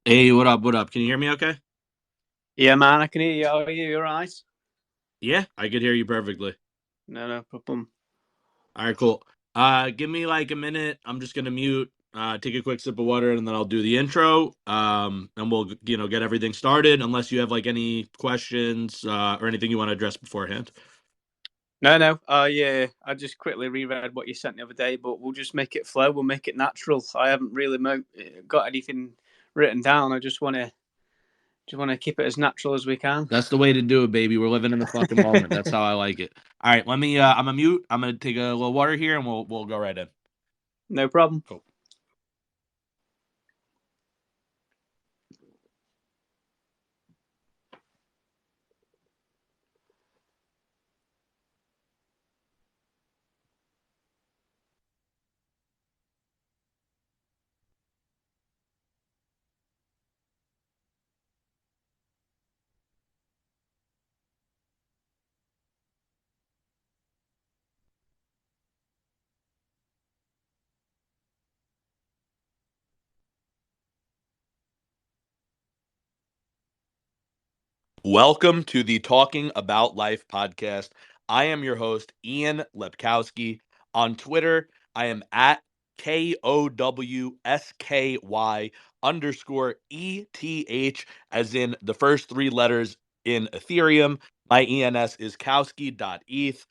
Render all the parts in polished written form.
Hey, what up? What up? Can you hear me okay? Yeah, man, I can hear you. How are you? You all right? Yeah, I could hear you perfectly. No, no problem. All right, cool. Give me like a minute. I'm just gonna mute, take a quick sip of water, and then I'll do the intro. And we'll, get everything started unless you have like any questions, or anything you want to address beforehand. No, no. Yeah, I just quickly reread what you sent the other day, but we'll just make it flow. We'll make it natural. I haven't really got anything written down. I just want to keep it as natural as we can. That's the way to do it, baby. We're living in the fucking moment. That's how I like it. All right, let me. I'm gonna mute. I'm gonna take a little water here, and we'll go right in. No problem. Cool. Welcome to the Talking About Life podcast. I am your host, Ian Lepkowski. On Twitter, I am at KOWSKY_ETH, as in the first three letters in Ethereum. My ENS is Kowski.eth.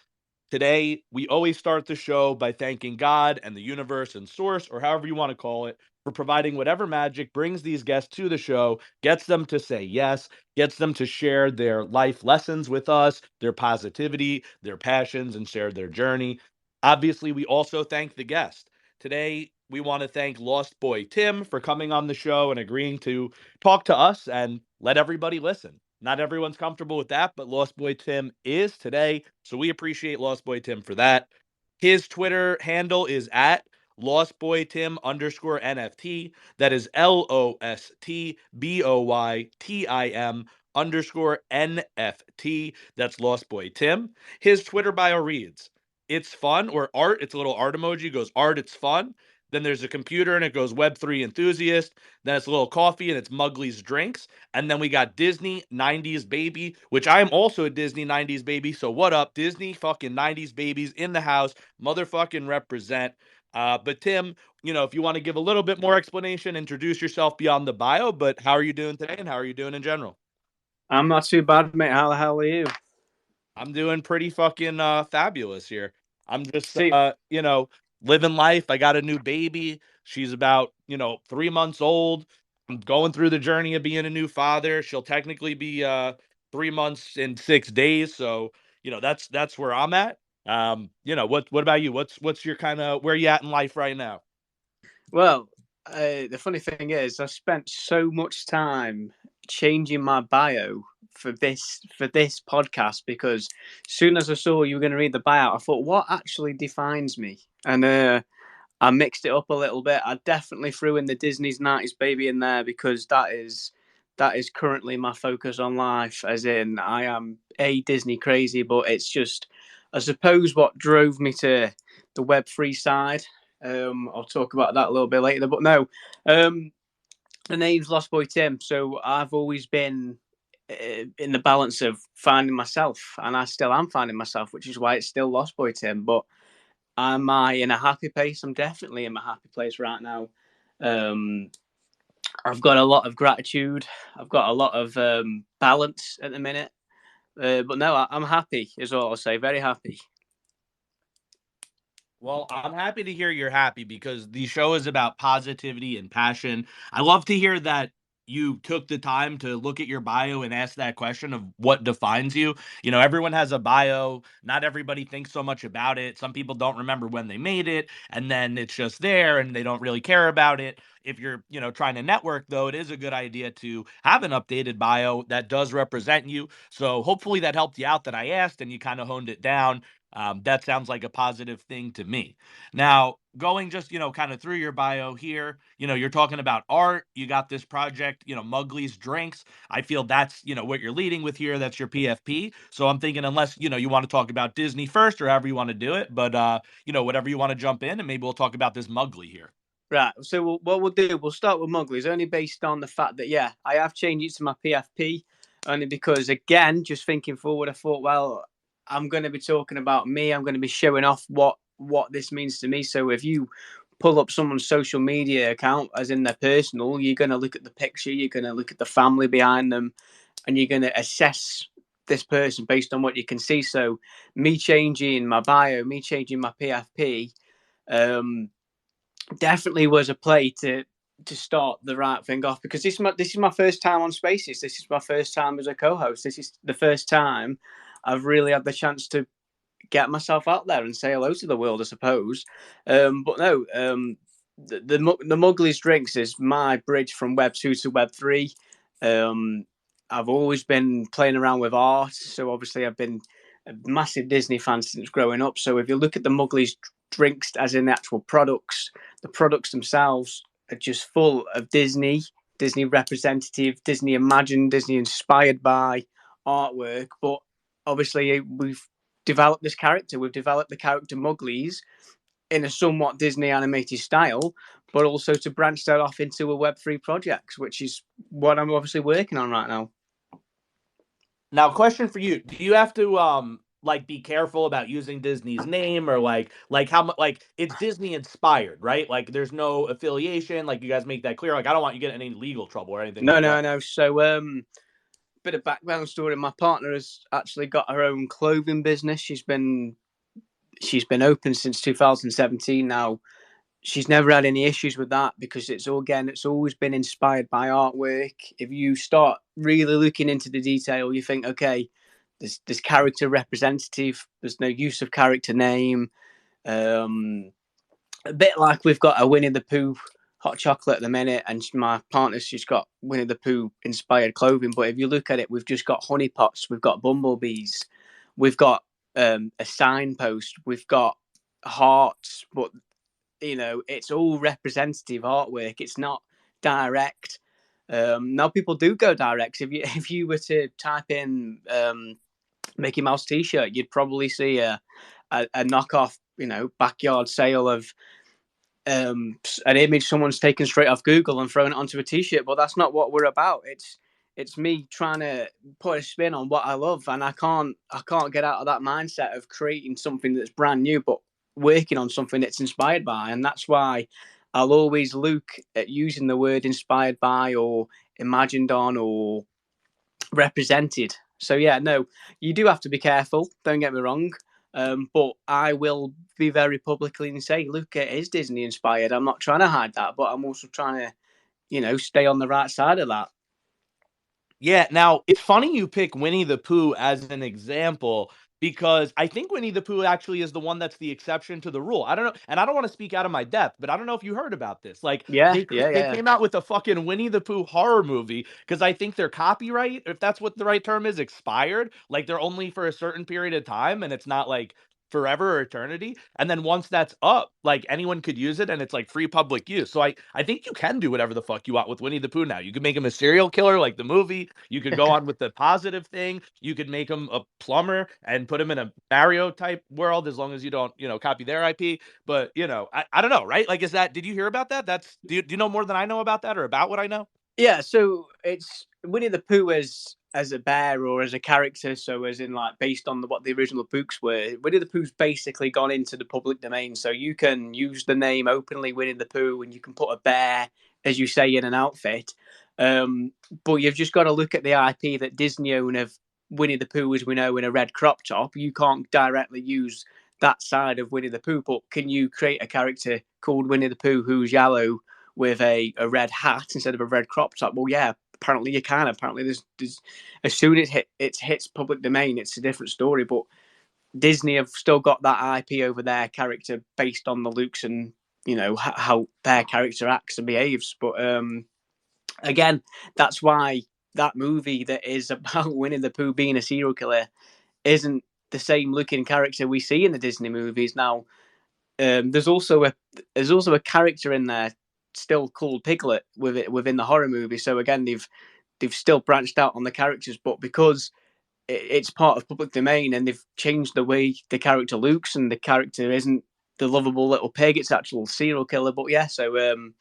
Today, we always start the show by thanking God and the universe and source, or however you want to call it, for providing whatever magic brings these guests to the show, gets them to say yes, gets them to share their life lessons with us, their positivity, their passions, and share their journey. Obviously, we also thank the guest. Today, we want to thank Lost Boy Tim for coming on the show and agreeing to talk to us and let everybody listen. Not everyone's comfortable with that, but Lost Boy Tim is today. So we appreciate Lost Boy Tim for that. His Twitter handle is at LostBoyTim_NFT. That is LostBoyTim_NFT. That's Lost Boy Tim. His Twitter bio reads, "It's fun," or art. It's a little art emoji, goes art, it's fun. Then there's a computer and it goes Web3 enthusiast. Then it's a little coffee and it's Mugley's drinks. And then we got Disney 90s baby, which I am also a Disney 90s baby. So what up, Disney fucking 90s babies in the house, motherfucking represent. But Tim, if you want to give a little bit more explanation, introduce yourself beyond the bio. But how are you doing today, and how are you doing in general? I'm not too bad, mate. How the hell are you? I'm doing pretty fucking fabulous here. I'm just See, living life. I got a new baby. She's about, 3 months old. I'm going through the journey of being a new father. She'll technically be 3 months and 6 days. So, that's where I'm at. What about you? What's your kind of where you at in life right now? well, the funny thing is, I spent so much time changing my bio for this podcast because as soon as I saw you were going to read the bio, I thought, what actually defines me? And I mixed it up a little bit. I definitely threw in the Disney's 90s baby in there because that is currently my focus on life. As in, I am a Disney crazy, but it's just, I suppose, what drove me to the Web3 side. I'll talk about that a little bit later. But no, um, the name's Lost Boy Tim. So I've always been in the balance of finding myself, and I still am finding myself, which is why it's still Lost Boy Tim. But am I in a happy place? I'm definitely in my happy place right now. Um, I've got a lot of gratitude. I've got a lot of balance at the minute. But no, I'm happy, is all I'll say. Very happy. Well, I'm happy to hear you're happy because the show is about positivity and passion. I love to hear that you took the time to look at your bio and ask that question of what defines you. Everyone has a bio. Not everybody thinks so much about it. Some people don't remember when they made it, and then it's just there and they don't really care about it. If you're, trying to network, though, it is a good idea to have an updated bio that does represent you. So hopefully that helped you out that I asked and you kind of honed it down. That sounds like a positive thing to me. Now, going just, kind of through your bio here, you're talking about art. You got this project, Mugley's Drinks. I feel that's, what you're leading with here. That's your PFP. So I'm thinking, unless, you want to talk about Disney first or however you want to do it, but, whatever you want to jump in, and maybe we'll talk about this Mugley here. Right. So what we'll do, we'll start with Mowgli's, only based on the fact that, yeah, I have changed it to my PFP, only because, again, just thinking forward, I thought, well, I'm going to be talking about me. I'm going to be showing off what this means to me. So if you pull up someone's social media account, as in their personal, you're going to look at the picture, you're going to look at the family behind them, and you're going to assess this person based on what you can see. So me changing my bio, me changing my PFP, um, definitely was a play to start the right thing off, because this is my first time on Spaces. This is my first time as a co-host. This is the first time I've really had the chance to get myself out there and say hello to the world, I suppose. But no, the Muglies drinks is my bridge from Web 2 to Web 3. Um, I've always been playing around with art, so obviously I've been a massive Disney fan since growing up. So if you look at the Muglies drinks, as in the actual products, the products themselves are just full of Disney representative, Disney imagined, Disney inspired by artwork. But obviously, we've developed this character. We've developed the character Muglies in a somewhat Disney animated style, but also to branch that off into a Web3 project, which is what I'm obviously working on right now. Now, question for you: do you have to like be careful about using Disney's name, or like how much, like it's Disney inspired, right? Like there's no affiliation. Like you guys make that clear. Like I don't want you getting any legal trouble or anything No, like no, that. no. So, bit of background story. My partner has actually got her own clothing business. She's been open since 2017 now. She's never had any issues with that, because it's always been inspired by artwork. If you start really looking into the detail, you think, okay, there's character representative. There's no use of character name. Um, a bit like we've got a Winnie the Pooh hot chocolate at the minute, and my partner's just got Winnie the Pooh inspired clothing. But if you look at it, we've just got honey pots, we've got bumblebees, we've got a signpost, we've got hearts. But it's all representative artwork. It's not direct. Now people do go direct. If you were to type in Mickey Mouse T-shirt, you'd probably see a knockoff, backyard sale of an image someone's taken straight off Google and thrown it onto a T-shirt. But that's not what we're about. It's me trying to put a spin on what I love, and I can't get out of that mindset of creating something that's brand new, but working on something that's inspired by. And that's why I'll always look at using the word inspired by, or imagined on, or represented. So yeah, no, you do have to be careful. Don't get me wrong. But I will be very publicly and say, look, it is Disney inspired. I'm not trying to hide that, but I'm also trying to, stay on the right side of that. Yeah, now it's funny you pick Winnie the Pooh as an example because I think Winnie the Pooh actually is the one that's the exception to the rule. I don't know, and I don't want to speak out of my depth, but I don't know if you heard about this. Like Yeah, they yeah, they yeah. came out with a fucking Winnie the Pooh horror movie because I think their copyright, if that's what the right term is, expired. Like they're only for a certain period of time, and it's not like forever or eternity. And then once that's up, like anyone could use it and it's like free public use. So I think you can do whatever the fuck you want with Winnie the Pooh now. You could make him a serial killer like the movie. You could go on with the positive thing. You could make him a plumber and put him in a Mario type world as long as you don't, copy their IP. But, I don't know, right? Like, did you hear about that? Do you know more than I know about that or about what I know? Yeah, so it's Winnie the Pooh as a bear or as a character, so as in like based on what the original books were. Winnie the Pooh's basically gone into the public domain, so you can use the name openly, Winnie the Pooh, and you can put a bear, as you say, in an outfit. Um, but you've just got to look at the IP that Disney own of Winnie the Pooh, as we know, in a red crop top. You can't directly use that side of Winnie the Pooh, but can you create a character called Winnie the Pooh who's yellow with a red hat instead of a red crop top? Well, yeah, apparently you can. Apparently, there's as soon as it hits public domain, it's a different story. But Disney have still got that IP over their character based on the looks and how their character acts and behaves. But again, that's why that movie that is about Winnie the Pooh being a serial killer isn't the same looking character we see in the Disney movies. Now, there's also a character in there still called Piglet with it within the horror movie. So again, they've still branched out on the characters, but because it's part of public domain and they've changed the way the character looks and the character isn't the lovable little pig. It's actual serial killer. But yeah, so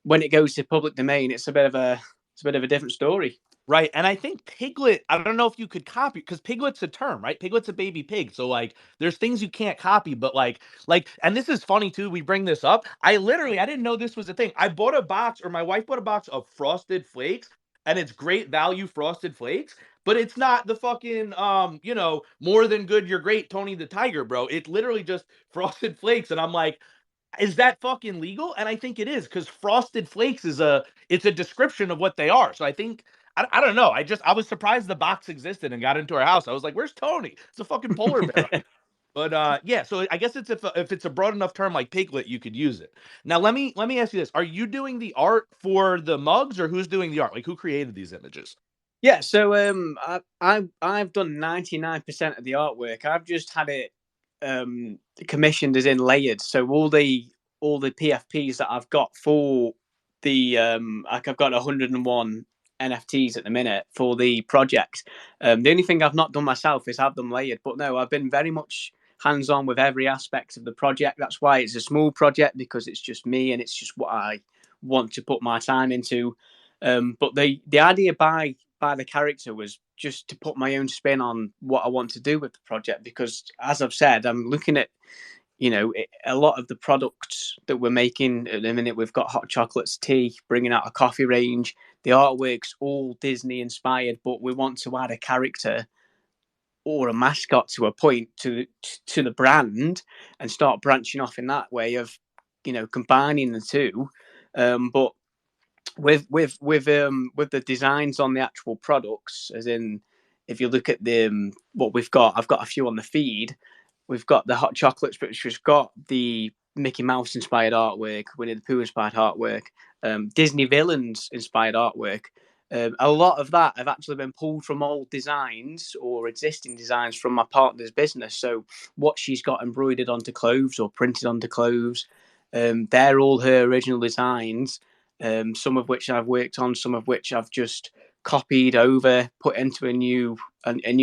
when it goes to public domain, it's a bit of a different story. Right. And I think Piglet, I don't know if you could copy because Piglet's a term, right? Piglet's a baby pig. So like there's things you can't copy, but and this is funny too. We bring this up. I didn't know this was a thing. I bought a box or my wife bought a box of frosted flakes and it's great value frosted flakes, but it's not the fucking more than good, you're great, Tony the Tiger, bro. It's literally just frosted flakes. And I'm like, is that fucking legal? And I think it is because Frosted Flakes it's a description of what they are. So I think I don't know. I was surprised the box existed and got into our house. I was like, "Where's Tony? It's a fucking polar bear." But yeah. So I guess it's if it's a broad enough term like piglet, you could use it. Now let me ask you this: Are you doing the art for the mugs, or who's doing the art? Like who created these images? Yeah, so I've done 99% of the artwork. I've just had it commissioned as in layered. So all the PFPs that I've got for the like I've got 101 NFTs at the minute for the project. The only thing I've not done myself is have them layered. But no, I've been very much hands on with every aspect of the project. That's why it's a small project, because it's just me and it's just what I want to put my time into. But the idea by the character was just to put my own spin on what I want to do with the project, because as I've said, I'm looking at a lot of the products that we're making at the minute. We've got hot chocolates, tea, bringing out a coffee range. The artwork's all Disney inspired, but we want to add a character or a mascot to a point to the brand and start branching off in that way of combining the two. But with the designs on the actual products, as in if you look at the what we've got, I've got a few on the feed. We've got the hot chocolates, which has got the Mickey Mouse inspired artwork, Winnie the Pooh inspired artwork, Disney villains inspired artwork. A lot of that have actually been pulled from old designs or existing designs from my partner's business. So what she's got embroidered onto clothes or printed onto clothes, they're all her original designs. Some of which I've worked on, some of which I've just copied over, put into a new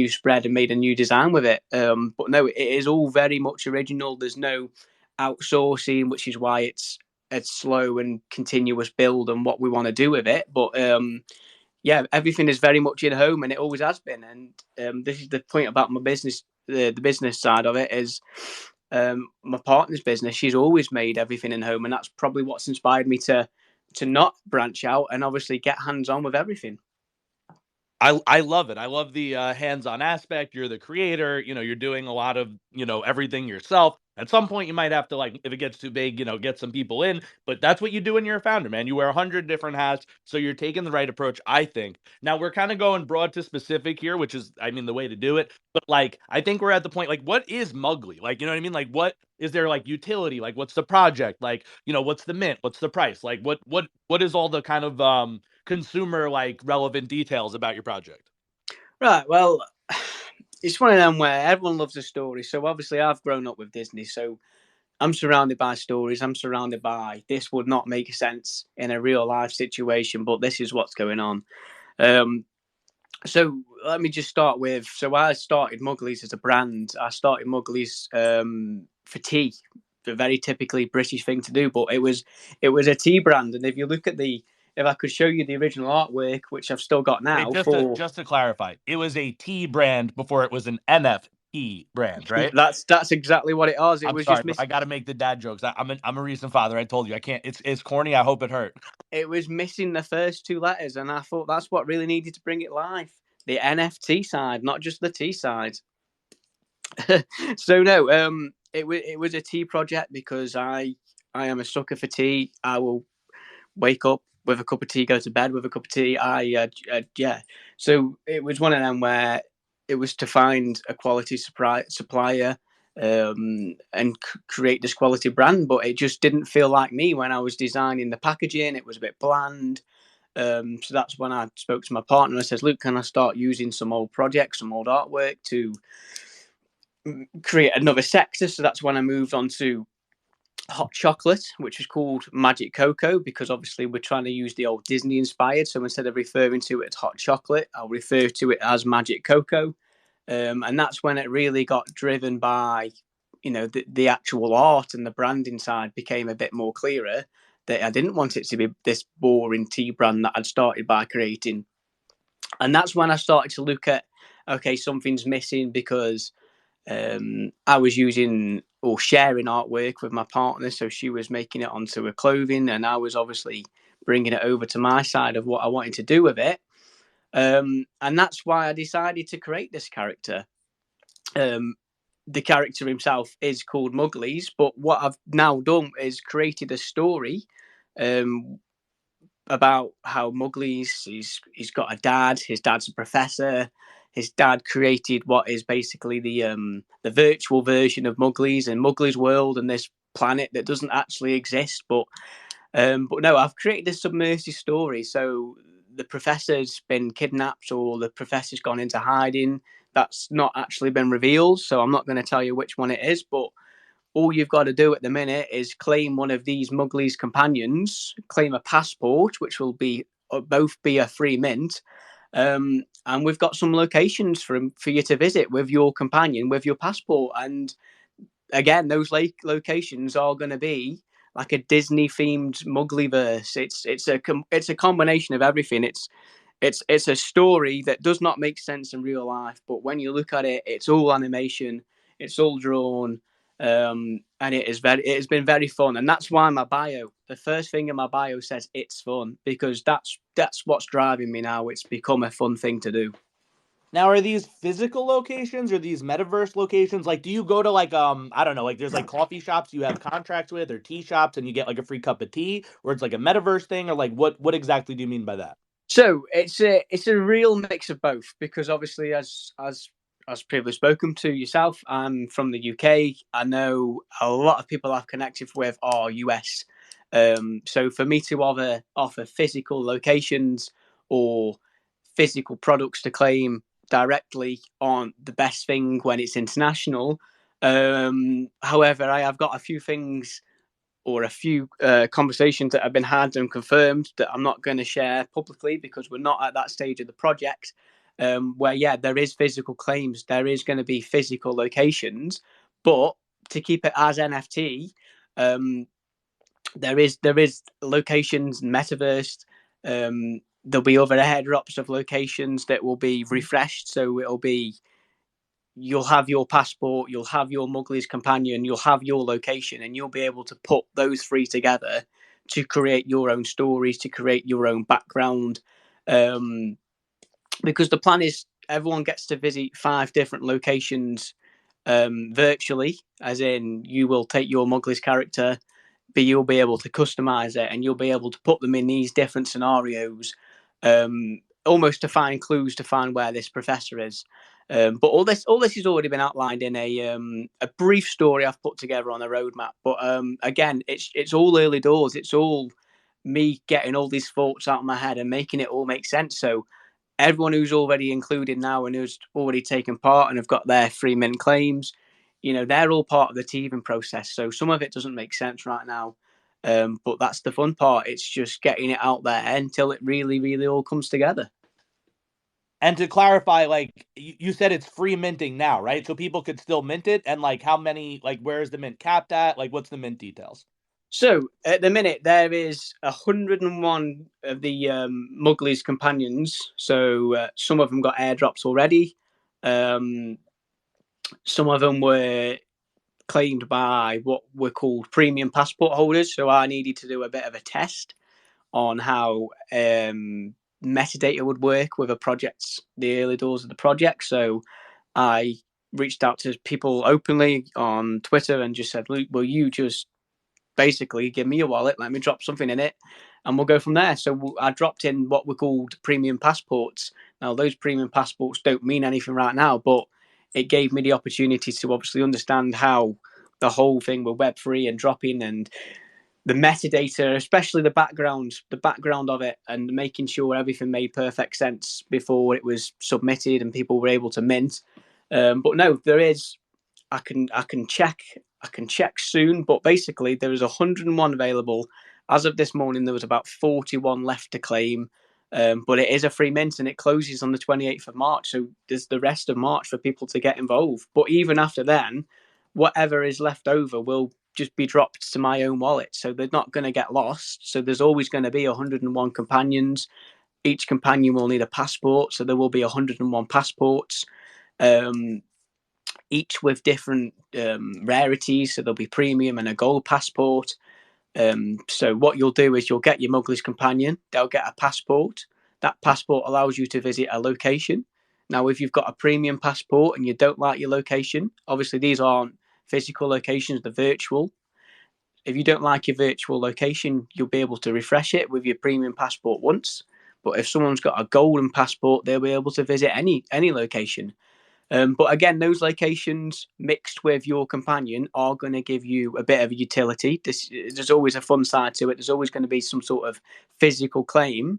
spread and made a new design with it. But no, it is all very much original. There's no outsourcing, which is why it's a slow and continuous build on what we want to do with it. But yeah, everything is very much in home, and it always has been. And this is the point about my business. The business side of it is my partner's business. She's always made everything in home, and that's probably what's inspired me to not branch out and obviously get hands on with everything. I love it. I love the hands-on aspect. You're the creator. You're doing a lot of everything yourself. At some point, you might have to like if it gets too big, get some people in. But that's what you do when you're a founder, man. You wear 100 different hats, so you're taking the right approach, I think. Now we're kind of going broad to specific here, which is, I mean, the way to do it. But like, I think we're at the point like, what is Mugly? Like, you know what I mean? Like, what is there like utility? Like, what's the project? Like, what's the mint? What's the price? Like, what is all the kind of consumer like relevant details about your project? Right. Well, it's one of them where everyone loves a story. So obviously, I've grown up with Disney, so I'm surrounded by stories. I'm surrounded by this would not make sense in a real life situation, but this is what's going on. Um, so let me just start with. So I started Mugglies as a brand. I started Mugglies for tea, a very typically British thing to do, but it was a tea brand. And if you look at if I could show you the original artwork, which I've still got Wait, now, just to for just to clarify, it was a T brand before it was an NFT brand, right? that's exactly what it was. It I'm was sorry, just bro. I got to make the dad jokes. I'm a recent father. I told you I can't. It's corny. I hope it hurt. it was missing the first two letters, and I thought that's what really needed to bring it live. The NFT side, not just the T side. So no, it was a tea project because I am a sucker for tea. I will wake up with a cup of tea, go to bed with a cup of tea. Yeah. So it was one of them where it was to find a quality supplier and create this quality brand, but it just didn't feel like me when I was designing the packaging. It was a bit bland. So that's when I spoke to my partner. I says, "Luke, can I start using some old projects, some old artwork to create another sector?" So that's when I moved on to hot chocolate, which was called Magic Cocoa, because obviously we're trying to use the old Disney inspired. So instead of referring to it as hot chocolate, I'll refer to it as Magic Cocoa. And that's when it really got driven by, the actual art and the branding side became a bit more clearer. That I didn't want it to be this boring tea brand that I'd started by creating. And that's when I started to look at, okay, something's missing because I was using or sharing artwork with my partner. So she was making it onto her clothing, and I was obviously bringing it over to my side of what I wanted to do with it. And that's why I decided to create this character. Um, the character himself is called Mugglies, but what I've now done is created a story um, about how Mugglies he's got a dad. His dad's a professor. His dad created what is basically the virtual version of Mugglies and Mugglies World and this planet that doesn't actually exist. But no, I've created this submersive story. So the professor's been kidnapped or the professor's gone into hiding. That's not actually been revealed. So I'm not going to tell you which one it is, but all you've got to do at the minute is claim one of these Mugglies companions, claim a passport, which will be both be a free mint. And we've got some locations for you to visit with your companion, with your passport. And again, those locations are going to be like a Disney themed Mugglyverse. It's a combination of everything. It's a story that does not make sense in real life, but when you look at it, it's all animation, it's all drawn, and it has been very fun. And that's why my bio, the first thing in my bio says it's fun, because that's what's driving me now. It's become a fun thing to do. Now, are these physical locations or these metaverse locations? Like, do you go to like I don't know, like there's like coffee shops you have contracts with or tea shops and you get like a free cup of tea, or it's like a metaverse thing, or like what exactly do you mean by that? So it's a real mix of both because obviously as previously spoken to yourself, I'm from the UK. I know a lot of people I've connected with are US. So for me to offer physical locations or physical products to claim directly aren't the best thing when it's international. However, I have got a few things or a few conversations that have been had and confirmed that I'm not going to share publicly because we're not at that stage of the project. Where yeah, there is physical claims, there is going to be physical locations, but to keep it as NFT, um, there is locations and metaverse. There'll be other airdrops of locations that will be refreshed, so it'll be you'll have your passport, you'll have your Muggler's companion, you'll have your location, and you'll be able to put those three together to create your own stories, to create your own background. Um, because the plan is everyone gets to visit 5 different locations virtually, as in you will take your Muggler's character, but you'll be able to customize it and you'll be able to put them in these different scenarios, almost to find clues to find where this professor is. But all this has already been outlined in a brief story I've put together on a roadmap. But again, it's all early doors. It's all me getting all these thoughts out of my head and making it all make sense. So everyone who's already included now and who's already taken part and have got their free mint claims, they're all part of the teething process. So some of it doesn't make sense right now. But that's the fun part. It's just getting it out there until it really, really all comes together. And to clarify, like you said, it's free minting now, right? So people could still mint it, and like how many, like where is the mint capped at? Like what's the mint details? So at the minute, there is 101 of the Mugglies companions. So some of them got airdrops already. Um, some of them were claimed by what were called premium passport holders. So I needed to do a bit of a test on how metadata would work with a project, the early doors of the project. So I reached out to people openly on Twitter and just said, "Luke, will you just basically give me your wallet, let me drop something in it, and we'll go from there." So I dropped in what were called premium passports. Now, those premium passports don't mean anything right now, but it gave me the opportunity to obviously understand how the whole thing with Web3 and dropping and the metadata, especially the background of it, and making sure everything made perfect sense before it was submitted and people were able to mint. But no, there is. I can check soon, but basically there is 101 available. As of this morning, there was about 41 left to claim. But it is a free mint and it closes on the 28th of March. So there's the rest of March for people to get involved. But even after then, whatever is left over will just be dropped to my own wallet. So they're not going to get lost. So there's always going to be 101 companions. Each companion will need a passport. So there will be 101 passports, um, each with different rarities. So there'll be premium and a gold passport. So what you'll do is you'll get your Muggler's companion. They'll get a passport. That passport allows you to visit a location. Now, if you've got a premium passport and you don't like your location, obviously these aren't physical locations, they're virtual. If you don't like your virtual location, you'll be able to refresh it with your premium passport once. But if someone's got a golden passport, they'll be able to visit any location. But again, those locations mixed with your companion are going to give you a bit of utility. There's always a fun side to it. There's always going to be some sort of physical claim.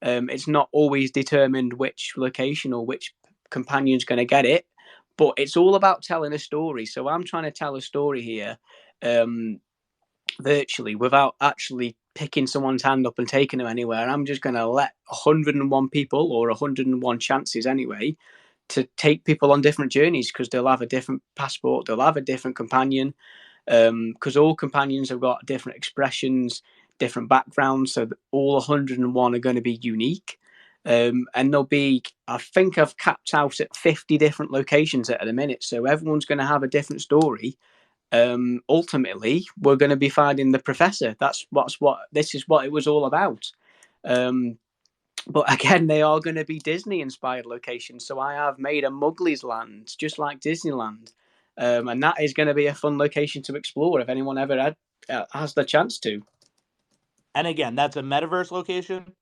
It's not always determined which location or which companion's going to get it, but it's all about telling a story. So I'm trying to tell a story here, um, virtually without actually picking someone's hand up and taking them anywhere. I'm just going to let 101 people or 101 chances anyway to take people on different journeys because they'll have a different passport, they'll have a different companion, because all companions have got different expressions, different backgrounds, so all 101 are going to be unique. And there'll be, I think I've capped out at 50 different locations at the minute, so everyone's going to have a different story. Ultimately, we're going to be finding the professor. That's what this is what it was all about. Um, but again, they are going to be Disney inspired locations. So I have made a Mugglies land, just like Disneyland. And that is going to be a fun location to explore if anyone ever has the chance to. And again, that's a metaverse location.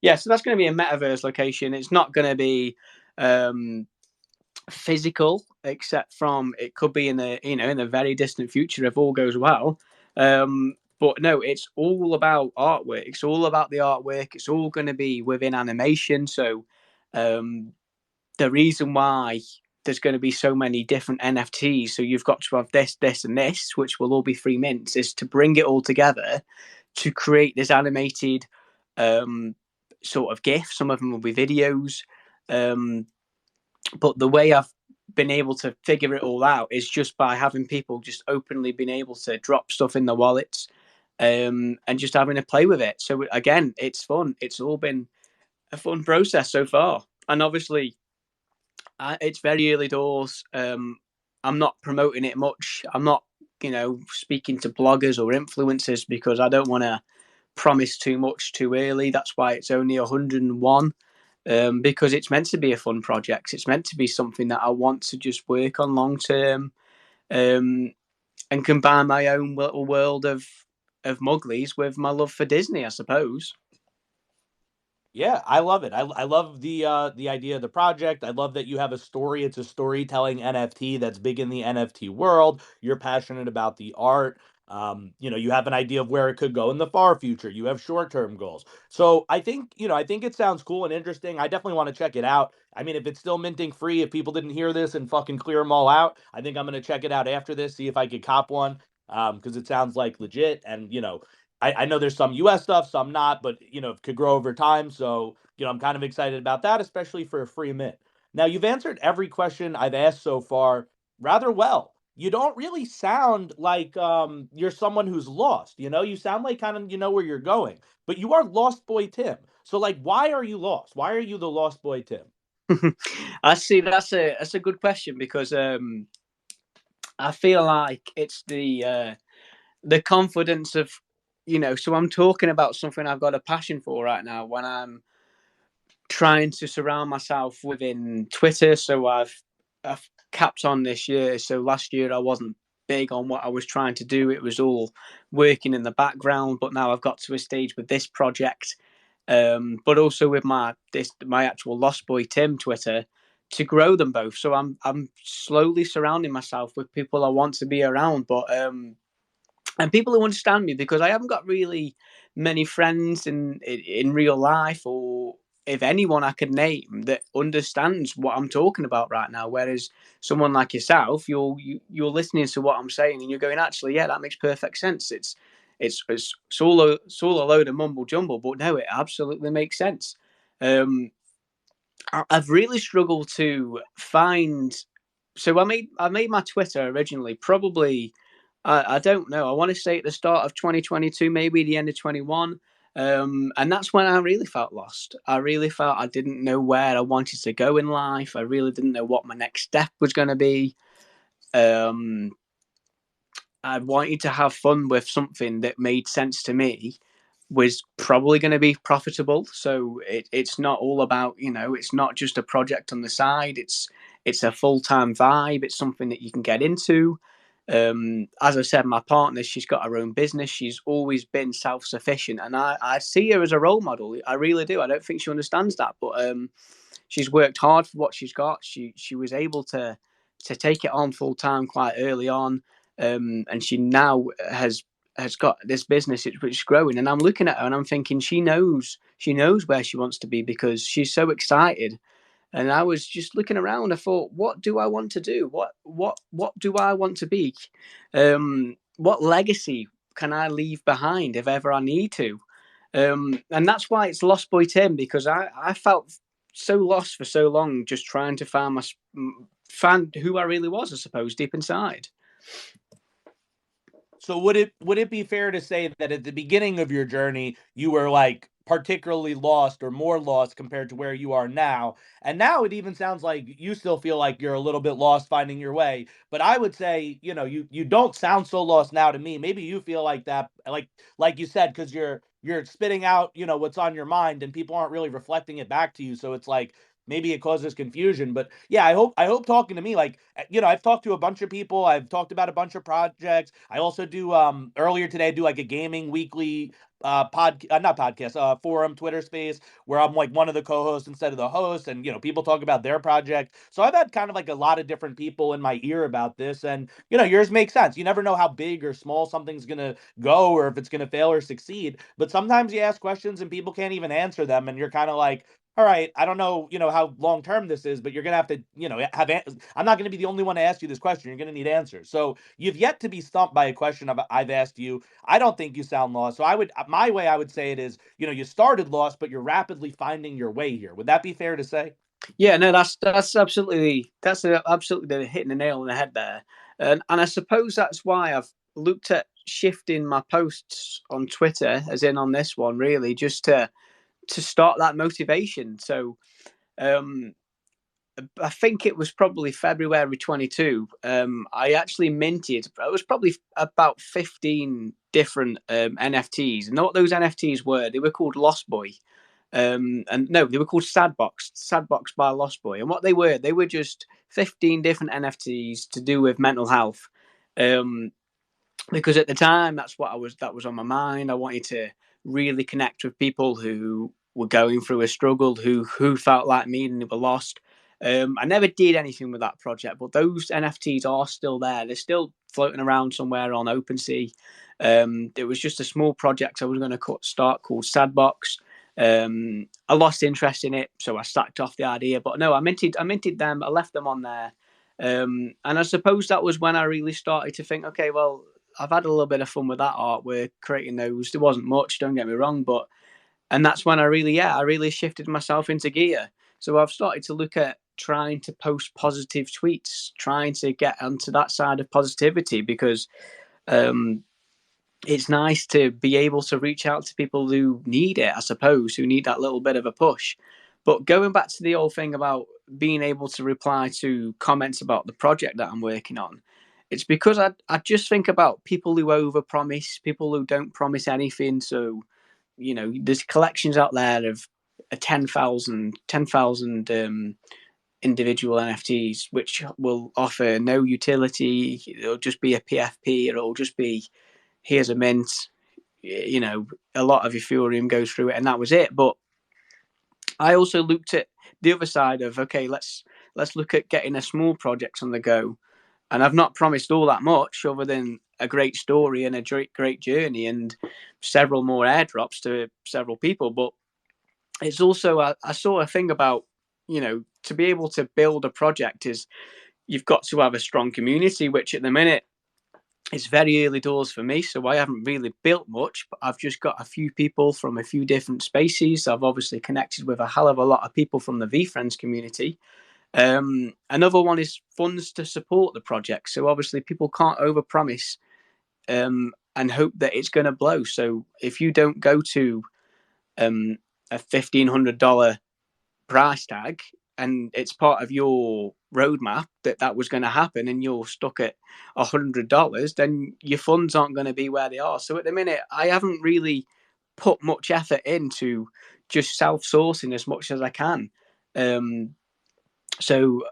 Yeah, so that's going to be a metaverse location. It's not going to be um, physical, except from it could be in the in the very distant future if all goes well. But no, it's all about artwork. It's all about the artwork. It's all going to be within animation. So um, the reason why there's going to be so many different NFTs, so you've got to have this, this, and this, which will all be free mints, is to bring it all together to create this animated um, sort of GIF. Some of them will be videos. Um, but the way I've been able to figure it all out is just by having people just openly being able to drop stuff in their wallets, and just having a play with it. So again, it's fun. It's all been a fun process so far, and obviously, it's very early doors. I'm not promoting it much. I'm not, speaking to bloggers or influencers because I don't want to promise too much too early. That's why it's only 101, because it's meant to be a fun project. It's meant to be something that I want to just work on long term, um, and combine my own little world of Mugglies with my love for Disney, I suppose. Yeah, I love it. I love the idea of the project. I love that you have a story. It's a storytelling NFT that's big in the NFT world. You're passionate about the art. You have an idea of where it could go in the far future. You have short-term goals. So I think it sounds cool and interesting. I definitely want to check it out. I mean, if it's still minting free, if people didn't hear this and fucking clear them all out, I think I'm gonna check it out after this, see if I could cop one. Because it sounds like legit, and I know there's some US stuff, some not, but it could grow over time. So, I'm kind of excited about that, especially for a free mint. Now, you've answered every question I've asked so far rather well. You don't really sound like you're someone who's lost. You sound like kind of you know where you're going, but you are Lost Boy Tim. So, like, why are you lost? Why are you the Lost Boy Tim? I see. That's a good question because I feel like it's the confidence of So I'm talking about something I've got a passion for right now when I'm trying to surround myself within Twitter. So I've capped on this year. So last year I wasn't big on what I was trying to do. It was all working in the background. But now I've got to a stage with this project, but also with my actual Lost Boy Tim Twitter, to grow them both. So I'm slowly surrounding myself with people I want to be around, but and people who understand me because I haven't got really many friends in real life, or if anyone I could name that understands what I'm talking about right now. Whereas someone like yourself, you're listening to what I'm saying and you're going, actually, yeah, that makes perfect sense. It's all a load of mumble jumble, but no, it absolutely makes sense. Um, I've really struggled to find So I made my Twitter originally probably I don't know. I want to say at the start of 2022, maybe the end of 21. And that's when I really felt lost. I really felt I didn't know where I wanted to go in life. I really didn't know what my next step was going to be. Um, I wanted to have fun with something that made sense to me, was probably going to be profitable. So it's not all about, it's not just a project on the side. It's a full time vibe. It's something that you can get into. As I said, my partner, she's got her own business. She's always been self sufficient, and I see her as a role model. I really do. I don't think she understands that, but she's worked hard for what she's got. She was able to take it on full time quite early on, and she now has got this business which is growing. And I'm looking at her and I'm thinking she knows where she wants to be because she's so excited. And I was just looking around. I thought, what do I want to do? What do I want to be? What legacy can I leave behind if ever I need to? And that's why it's Lost Boy Tim, because I felt so lost for so long, just trying to find who I really was, I suppose, deep inside. So would it be fair to say that at the beginning of your journey you were like particularly lost or more lost compared to where you are now? And now it even sounds like you still feel like you're a little bit lost finding your way. But I would say, you don't sound so lost now to me. Maybe you feel like that, like you said, because you're spitting out, what's on your mind and people aren't really reflecting it back to you. So it's like maybe it causes confusion. But yeah, I hope talking to me, like, I've talked to a bunch of people. I've talked about a bunch of projects. I also do earlier today I do like a gaming weekly not podcast, forum Twitter space where I'm like one of the co-hosts instead of the host, and people talk about their project. So I've had kind of like a lot of different people in my ear about this, and yours makes sense. You never know how big or small something's going to go or if it's going to fail or succeed, but sometimes you ask questions and people can't even answer them, and you're kind of like, all right, I don't know, how long term this is, but you're gonna have to, I'm not gonna be the only one to ask you this question. You're gonna need answers. So you've yet to be stumped by a question I've asked you. I don't think you sound lost. So my way I would say it is, you started lost, but you're rapidly finding your way here. Would that be fair to say? Yeah, no, that's absolutely hitting the nail on the head there, and I suppose that's why I've looked at shifting my posts on Twitter, as in on this one, really, just to start that motivation. So um, I think it was probably February 22. I actually minted. It was probably about 15 different NFTs. And what those NFTs were, they were called Lost Boy. And no, they were called Sadbox by Lost Boy. And what they were just 15 different NFTs to do with mental health. Um, because at the time that was on my mind. I wanted to really connect with people who were going through a struggle, who felt like me and they were lost. I never did anything with that project, but those NFTs are still there. They're still floating around somewhere on OpenSea. It was just a small project I was going to start called Sadbox. I lost interest in it, so I sacked off the idea. But no, I minted them. I left them on there. And I suppose that was when I really started to think, okay, well, I've had a little bit of fun with that artwork, creating those. There wasn't much, don't get me wrong, but and that's when I really shifted myself into gear. So I've started to look at trying to post positive tweets, trying to get onto that side of positivity because um, it's nice to be able to reach out to people who need it, I suppose, who need that little bit of a push. But going back to the old thing about being able to reply to comments about the project that I'm working on, it's because I just think about people who overpromise, people who don't promise anything. So, there's collections out there of 10,000 individual NFTs, which will offer no utility. It'll just be a PFP, or it'll just be here's a mint, you know, a lot of Ethereum goes through it, and that was it. But I also looked at the other side of, okay, let's look at getting a small project on the go. And I've not promised all that much other than a great story and a great journey and several more airdrops to several people. But it's also I saw a thing about, to be able to build a project is you've got to have a strong community, which at the minute it's very early doors for me, so I haven't really built much, but I've just got a few people from a few different spaces. I've obviously connected with a hell of a lot of people from the VFriends community. Another one is funds to support the project. So obviously, people can't overpromise and hope that it's going to blow. So if you don't go to a $1,500 price tag and it's part of your roadmap that that was going to happen and you're stuck at $100, then your funds aren't going to be where they are. So at the minute, I haven't really put much effort into just self-sourcing as much as I can. Um, so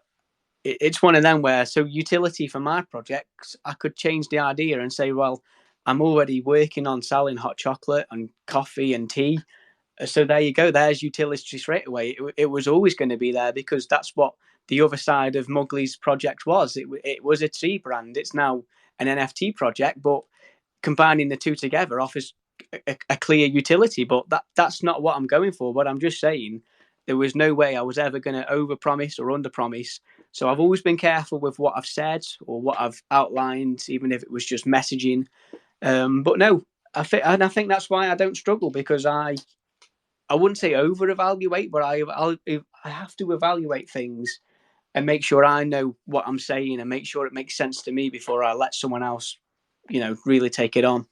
it's one of them where, so utility for my projects, I could change the idea and say, well, I'm already working on selling hot chocolate and coffee and tea. So there you go. There's utility straight away. It was always going to be there because that's what the other side of Muggley's project was. It was a tea brand. It's now an NFT project, but combining the two together offers a clear utility. But that's not what I'm going for. But I'm just saying there was no way I was ever going to overpromise or underpromise. So I've always been careful with what I've said or what I've outlined, even if it was just messaging. But no, I think that's why I don't struggle because I wouldn't say over evaluate, but I have to evaluate things and make sure I know what I'm saying and make sure it makes sense to me before I let someone else, really take it on.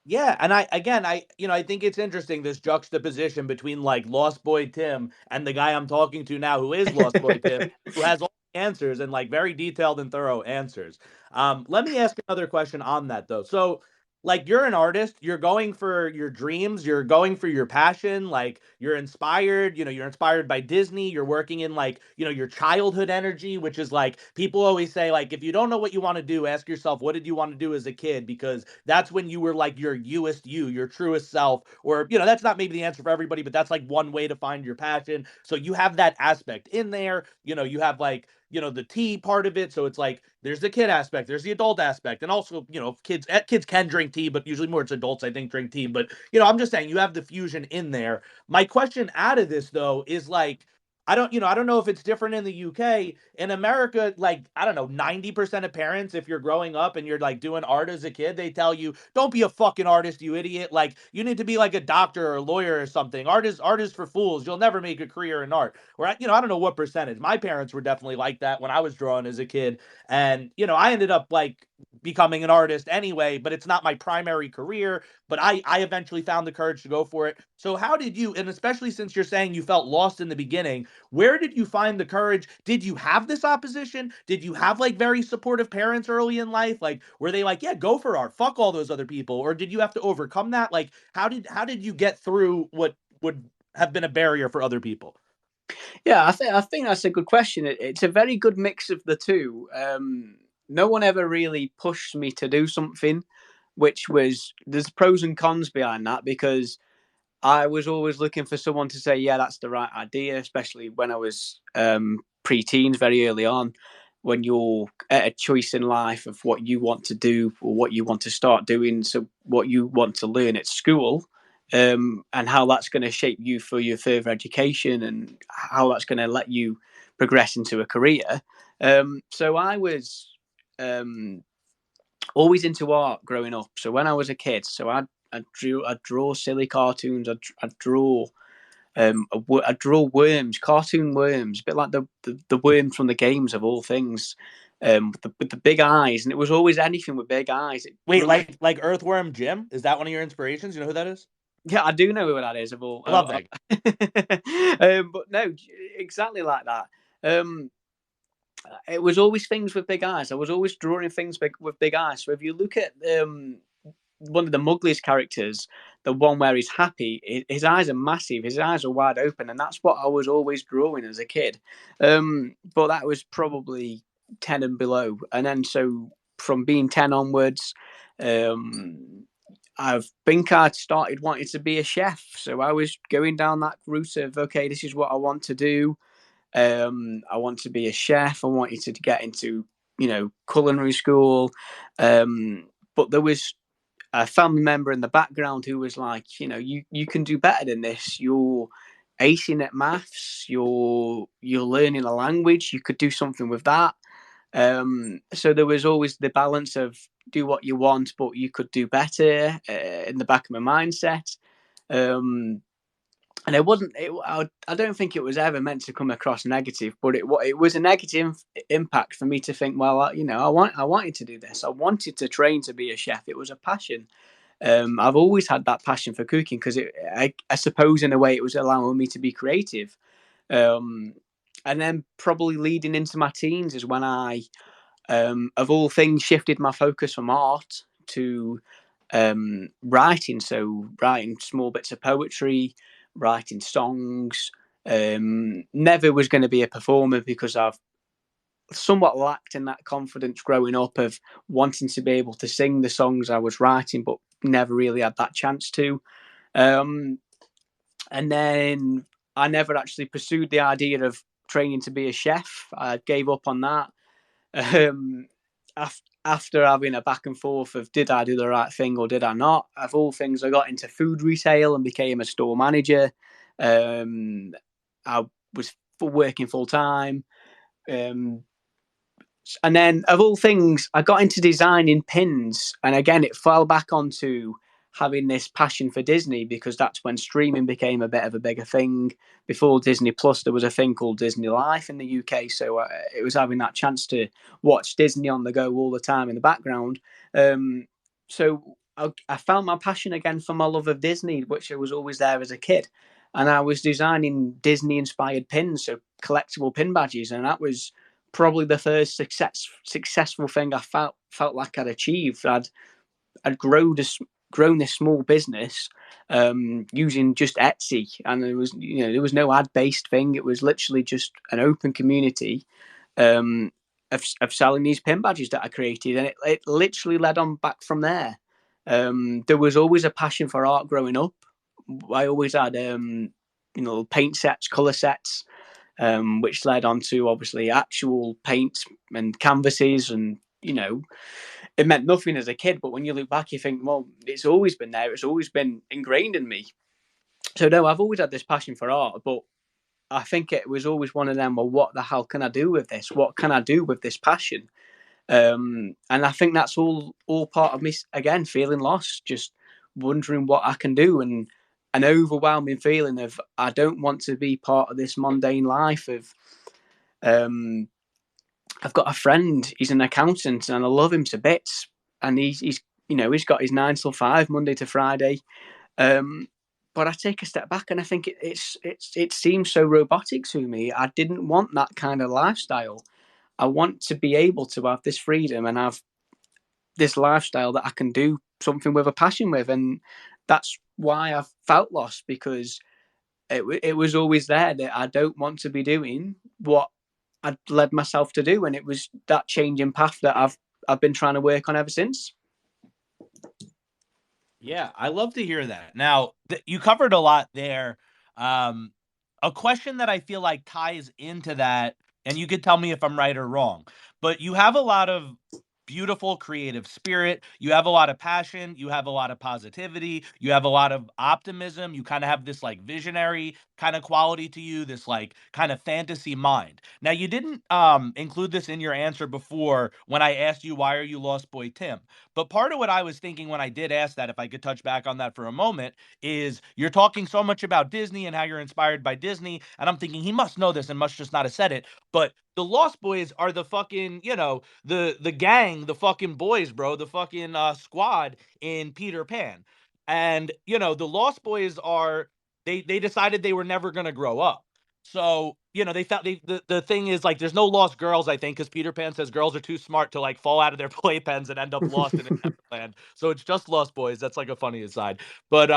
Yeah, and I think it's interesting this juxtaposition between like Lost Boy Tim and the guy I'm talking to now who is Lost Boy Tim, who has all the answers and like very detailed and thorough answers. Let me ask another question on that though. So, like you're an artist, you're going for your dreams, you're going for your passion, like you're inspired, you're inspired by Disney, you're working in like, your childhood energy, which is like people always say like if you don't know what you want to do, ask yourself what did you want to do as a kid because that's when you were like your youest you, your truest self, or that's not maybe the answer for everybody, but that's like one way to find your passion. So you have that aspect in there, you have like the tea part of it, so it's like there's the kid aspect, there's the adult aspect, and also kids can drink tea, but usually more it's adults I think drink tea, but I'm just saying you have the fusion in there. My question out of this though is like I don't know if it's different in the UK. In America, like, I don't know, 90% of parents, if you're growing up and you're like doing art as a kid, they tell you, don't be a fucking artist, you idiot. Like, you need to be like a doctor or a lawyer or something. Art is for fools. You'll never make a career in art. Or, I don't know what percentage. My parents were definitely like that when I was drawing as a kid. And, I ended up like becoming an artist anyway, but it's not my primary career. But I eventually found the courage to go for it. So, how did you, and especially since you're saying you felt lost in the beginning, where did you find the courage? Did you have this opposition? Did you have like very supportive parents early in life? Like were they like, "Yeah, go for art. Fuck all those other people." Or did you have to overcome that? Like how did you get through what would have been a barrier for other people? Yeah, I think that's a good question. It's a very good mix of the two. No one ever really pushed me to do something, which was there's pros and cons behind that because I was always looking for someone to say, yeah, that's the right idea, especially when I was pre-teens, very early on, when you're at a choice in life of what you want to do or what you want to start doing. So what you want to learn at school, and how that's going to shape you for your further education and how that's going to let you progress into a career. So I was um, always into art growing up. So when I was a kid, I'd draw silly cartoons. I'd draw I'd draw worms, cartoon worms, a bit like the worms from the games of all things, with the big eyes, and it was always anything with big eyes. It Wait, grew. like Earthworm Jim? Is that one of your inspirations? You know who that is? Yeah, I do know who that is of all. I love that. But no, exactly like that. Um, it was always things with big eyes. I was always drawing things with big eyes. So if you look at one of the Mugglies characters, the one where he's happy, his eyes are massive, his eyes are wide open, and that's what I was always drawing as a kid. But that was probably 10 and below. And then so from being 10 onwards, I think I'd started wanting to be a chef. So I was going down that route of, okay, this is what I want to do. I want to be a chef. I wanted to get into, culinary school. But there was a family member in the background who was like, you can do better than this. You're acing at maths. You're learning a language. You could do something with that. So there was always the balance of do what you want, but you could do better in the back of my mindset. Um, And it wasn't. I don't think it was ever meant to come across negative, but it was a negative impact for me to think. Well, I wanted to do this. I wanted to train to be a chef. It was a passion. I've always had that passion for cooking because I suppose in a way it was allowing me to be creative. Um, and then probably leading into my teens is when I, of all things, shifted my focus from art to writing. So writing small bits of poetry, writing songs. Never was going to be a performer because I've somewhat lacked in that confidence growing up of wanting to be able to sing the songs I was writing, but never really had that chance to. Um, and then I never actually pursued the idea of training to be a chef. I gave up on that. Um, after having a back and forth of did I do the right thing or did I not? Of all things, I got into food retail and became a store manager. Um, I was working full time. Um, and then, of all things, I got into designing pins. And again, it fell back onto having this passion for Disney because that's when streaming became a bit of a bigger thing. Before Disney Plus, there was a thing called Disney Life in the UK. So it was having that chance to watch Disney on the go all the time in the background. So I found my passion again for my love of Disney, which was always there as a kid. And I was designing Disney inspired pins, so collectible pin badges. And that was probably the first successful thing I felt like I'd achieved. I'd grown this small business using just Etsy, and there was no ad based thing. It was literally just an open community of selling these pin badges that I created, and it literally led on back from there. There was always a passion for art growing up. I always had paint sets, color sets, which led on to obviously actual paint and canvases. And it meant nothing as a kid, but when you look back, you think, well, it's always been there. It's always been ingrained in me. So no, I've always had this passion for art, but I think it was always one of them. Well, what the hell can I do with this? What can I do with this passion? And I think that's all part of me again, feeling lost, just wondering what I can do, and an overwhelming feeling of I don't want to be part of this mundane life of um, I've got a friend. He's an accountant, and I love him to bits. And he's got his 9 till 5 Monday to Friday. Um, but I take a step back and I think it seems so robotic to me. I didn't want that kind of lifestyle. I want to be able to have this freedom and have this lifestyle that I can do something with a passion with, and that's why I felt lost because it was always there that I don't want to be doing what I'd led myself to do, and it was that changing path that I've been trying to work on ever since. Yeah, I love to hear that. Now, you covered a lot there. Um, a question that I feel like ties into that, and you could tell me if I'm right or wrong, but you have a lot of beautiful creative spirit. You have a lot of passion. You have a lot of positivity. You have a lot of optimism. You kind of have this like visionary kind of quality to you, this like kind of fantasy mind. Now, you didn't include this in your answer before when I asked you, why are you Lost Boy Tim? But part of what I was thinking when I did ask that, if I could touch back on that for a moment, is you're talking so much about Disney and how you're inspired by Disney. And I'm thinking he must know this and must just not have said it. But the Lost Boys are the fucking, the gang, the fucking boys, bro, the fucking squad in Peter Pan. And, the Lost Boys are they decided they were never gonna grow up. So, they thought the thing is like there's no lost girls, I think, because Peter Pan says girls are too smart to like fall out of their playpens and end up lost in a Neverland. So it's just Lost Boys. That's like a funny aside. But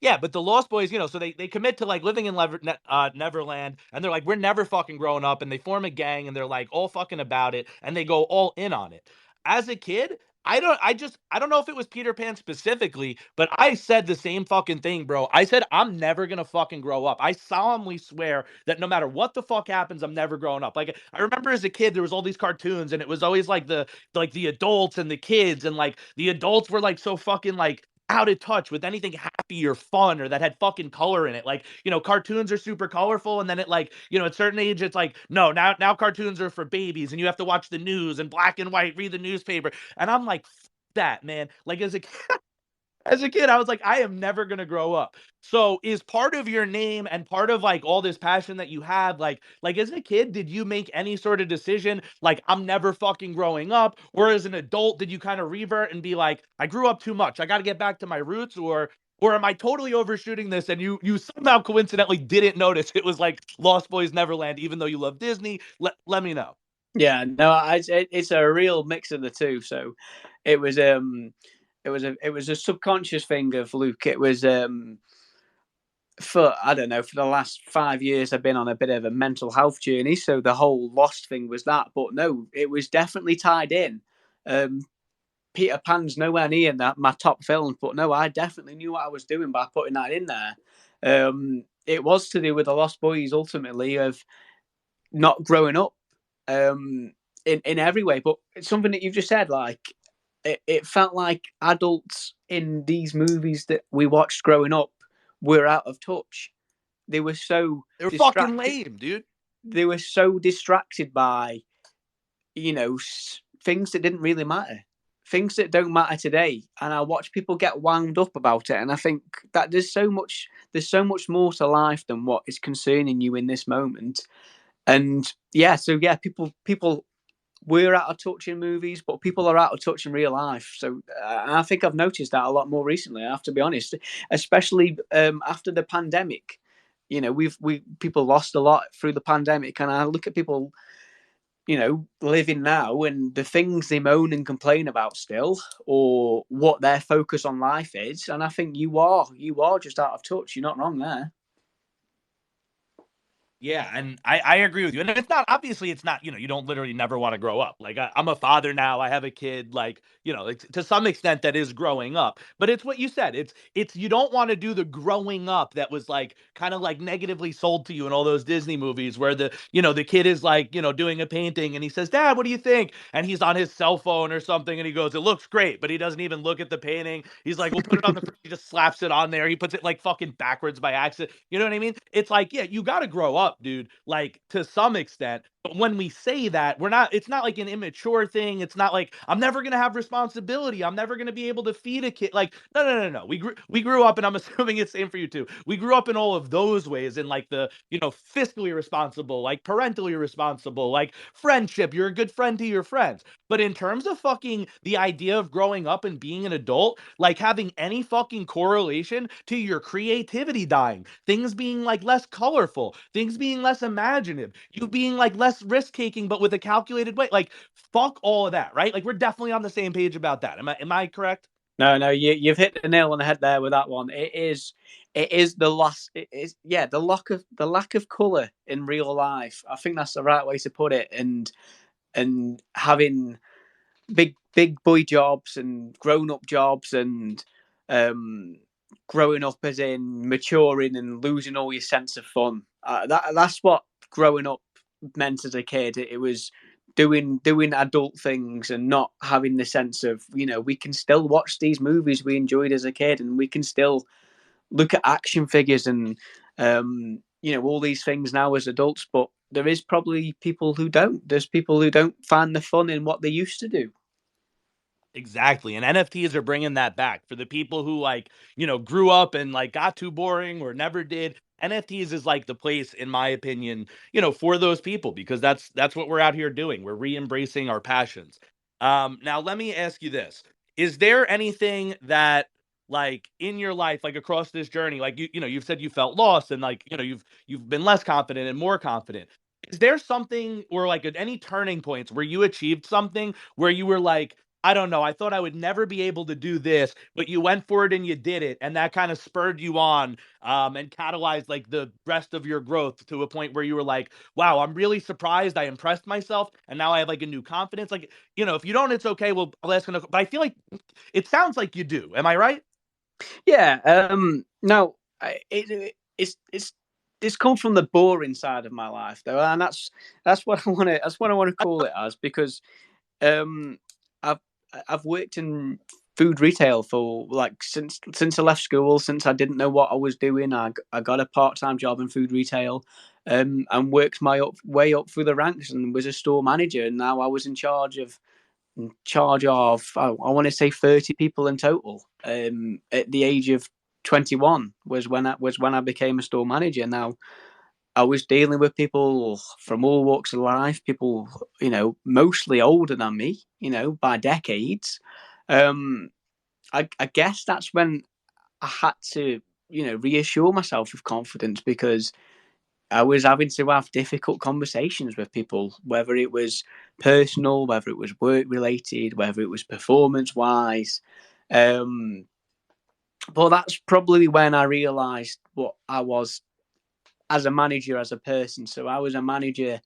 yeah, but the Lost Boys, so they commit to like living in Neverland, and they're like, we're never fucking growing up, and they form a gang and they're like all fucking about it, and they go all in on it. As a kid, I don't know if it was Peter Pan specifically, but I said the same fucking thing, bro. I said I'm never gonna fucking grow up. I solemnly swear that no matter what the fuck happens, I'm never growing up. Like I remember as a kid, there was all these cartoons, and it was always like the adults and the kids, and like the adults were like so fucking like out of touch with anything happy or fun or that had fucking color in it. Like, cartoons are super colorful, and then it like, at a certain age, it's like, no, now cartoons are for babies and you have to watch the news and black and white, read the newspaper. And I'm like, that, man. Like as a as a kid, I was like, I am never gonna grow up. So is part of your name and part of like all this passion that you had, like as a kid, did you make any sort of decision like I'm never fucking growing up? Or as an adult, did you kind of revert and be like, I grew up too much. I gotta get back to my roots, or am I totally overshooting this and you somehow coincidentally didn't notice it was like Lost Boys Neverland, even though you love Disney? Let me know. Yeah, no, it's a real mix of the two. So it was it was a subconscious thing of Luke. It was for I don't know, for the last 5 years I've been on a bit of a mental health journey. So the whole Lost thing was that, but no, it was definitely tied in. Um, Peter Pan's nowhere near that my top films, but no, I definitely knew what I was doing by putting that in there. It was to do with the Lost Boys ultimately of not growing up in every way. But it's something that you've just said, like it felt like adults in these movies that we watched growing up were out of touch. They were so They're fucking distracted. lame, dude. They were so distracted by things that didn't really matter, things that don't matter today. And I watch people get wound up about it, and I think that there's so much more to life than what is concerning you in this moment. And yeah, so yeah, people we're out of touch in movies, but people are out of touch in real life. So I think I've noticed that a lot more recently. I have to be honest, especially after the pandemic. We people lost a lot through the pandemic, and I look at people, living now, and the things they moan and complain about still, or what their focus on life is. And I think you are just out of touch. You're not wrong there. Yeah, and I agree with you. And it's not obviously it's not, you don't literally never want to grow up. Like I'm a father now, I have a kid, like, like, to some extent that is growing up. But it's what you said. It's you don't want to do the growing up that was like kind of like negatively sold to you in all those Disney movies where the kid is like, doing a painting and he says, "Dad, what do you think?" And he's on his cell phone or something and he goes, "It looks great," but he doesn't even look at the painting. He's like, "We'll put it on the fridge." He just slaps it on there. He puts it like fucking backwards by accident. You know what I mean? It's like, yeah, you got to grow up, dude, like to some extent. But when we say that, it's not like an immature thing. It's not like I'm never going to have responsibility. I'm never going to be able to feed a kid. Like, no, no, no, no. We grew up, and I'm assuming it's the same for you too. We grew up in all of those ways, in like the, fiscally responsible, like parentally responsible, like friendship. You're a good friend to your friends. But in terms of fucking the idea of growing up and being an adult, like having any fucking correlation to your creativity dying, things being like less colorful, things being less imaginative, you being like less risk taking, but with a calculated way, like fuck all of that, right? Like we're definitely on the same page about that. Am I correct? No, no, you've hit the nail on the head there with that one. It is the loss. It is, yeah, the lack of color in real life. I think that's the right way to put it. And having big boy jobs and grown up jobs, and um, growing up as in maturing and losing all your sense of fun. That's what growing up meant as a kid. It was doing adult things and not having the sense of, we can still watch these movies we enjoyed as a kid, and we can still look at action figures and all these things now as adults. But there is probably people who don't. There's people who don't find the fun in what they used to do. Exactly. And NFTs are bringing that back for the people who like, grew up and like got too boring or never did. NFTs is like the place, in my opinion, for those people, because that's what we're out here doing. We're re-embracing our passions. Now let me ask you this. Is there anything that like in your life, like across this journey, like you've said you felt lost and like, you've been less confident and more confident. Is there something or like at any turning points where you achieved something where you were like, I don't know. I thought I would never be able to do this, but you went for it and you did it, and that kind of spurred you on, and catalyzed like the rest of your growth to a point where you were like, "Wow, I'm really surprised. I impressed myself, and now I have like a new confidence." Like, if you don't, it's okay. Well, I'll ask another. But I feel like it sounds like you do. Am I right? Yeah. No, it's come from the boring side of my life though, and that's what I want to call it as, because um, I've I've worked in food retail for like since I left school. Since I didn't know what I was doing, I got a part-time job in food retail, and worked my way up through the ranks and was a store manager. And now I was in charge of in charge of, I want to say 30 people in total. At the age of 21 was when I became a store manager. Now I was dealing with people from all walks of life, people, mostly older than me, by decades. Um, I guess that's when I had to, reassure myself with confidence, because I was having to have difficult conversations with people, whether it was personal, whether it was work related, whether it was performance wise. Um, but that's probably when I realised what I was as a manager, as a person. So I was a manager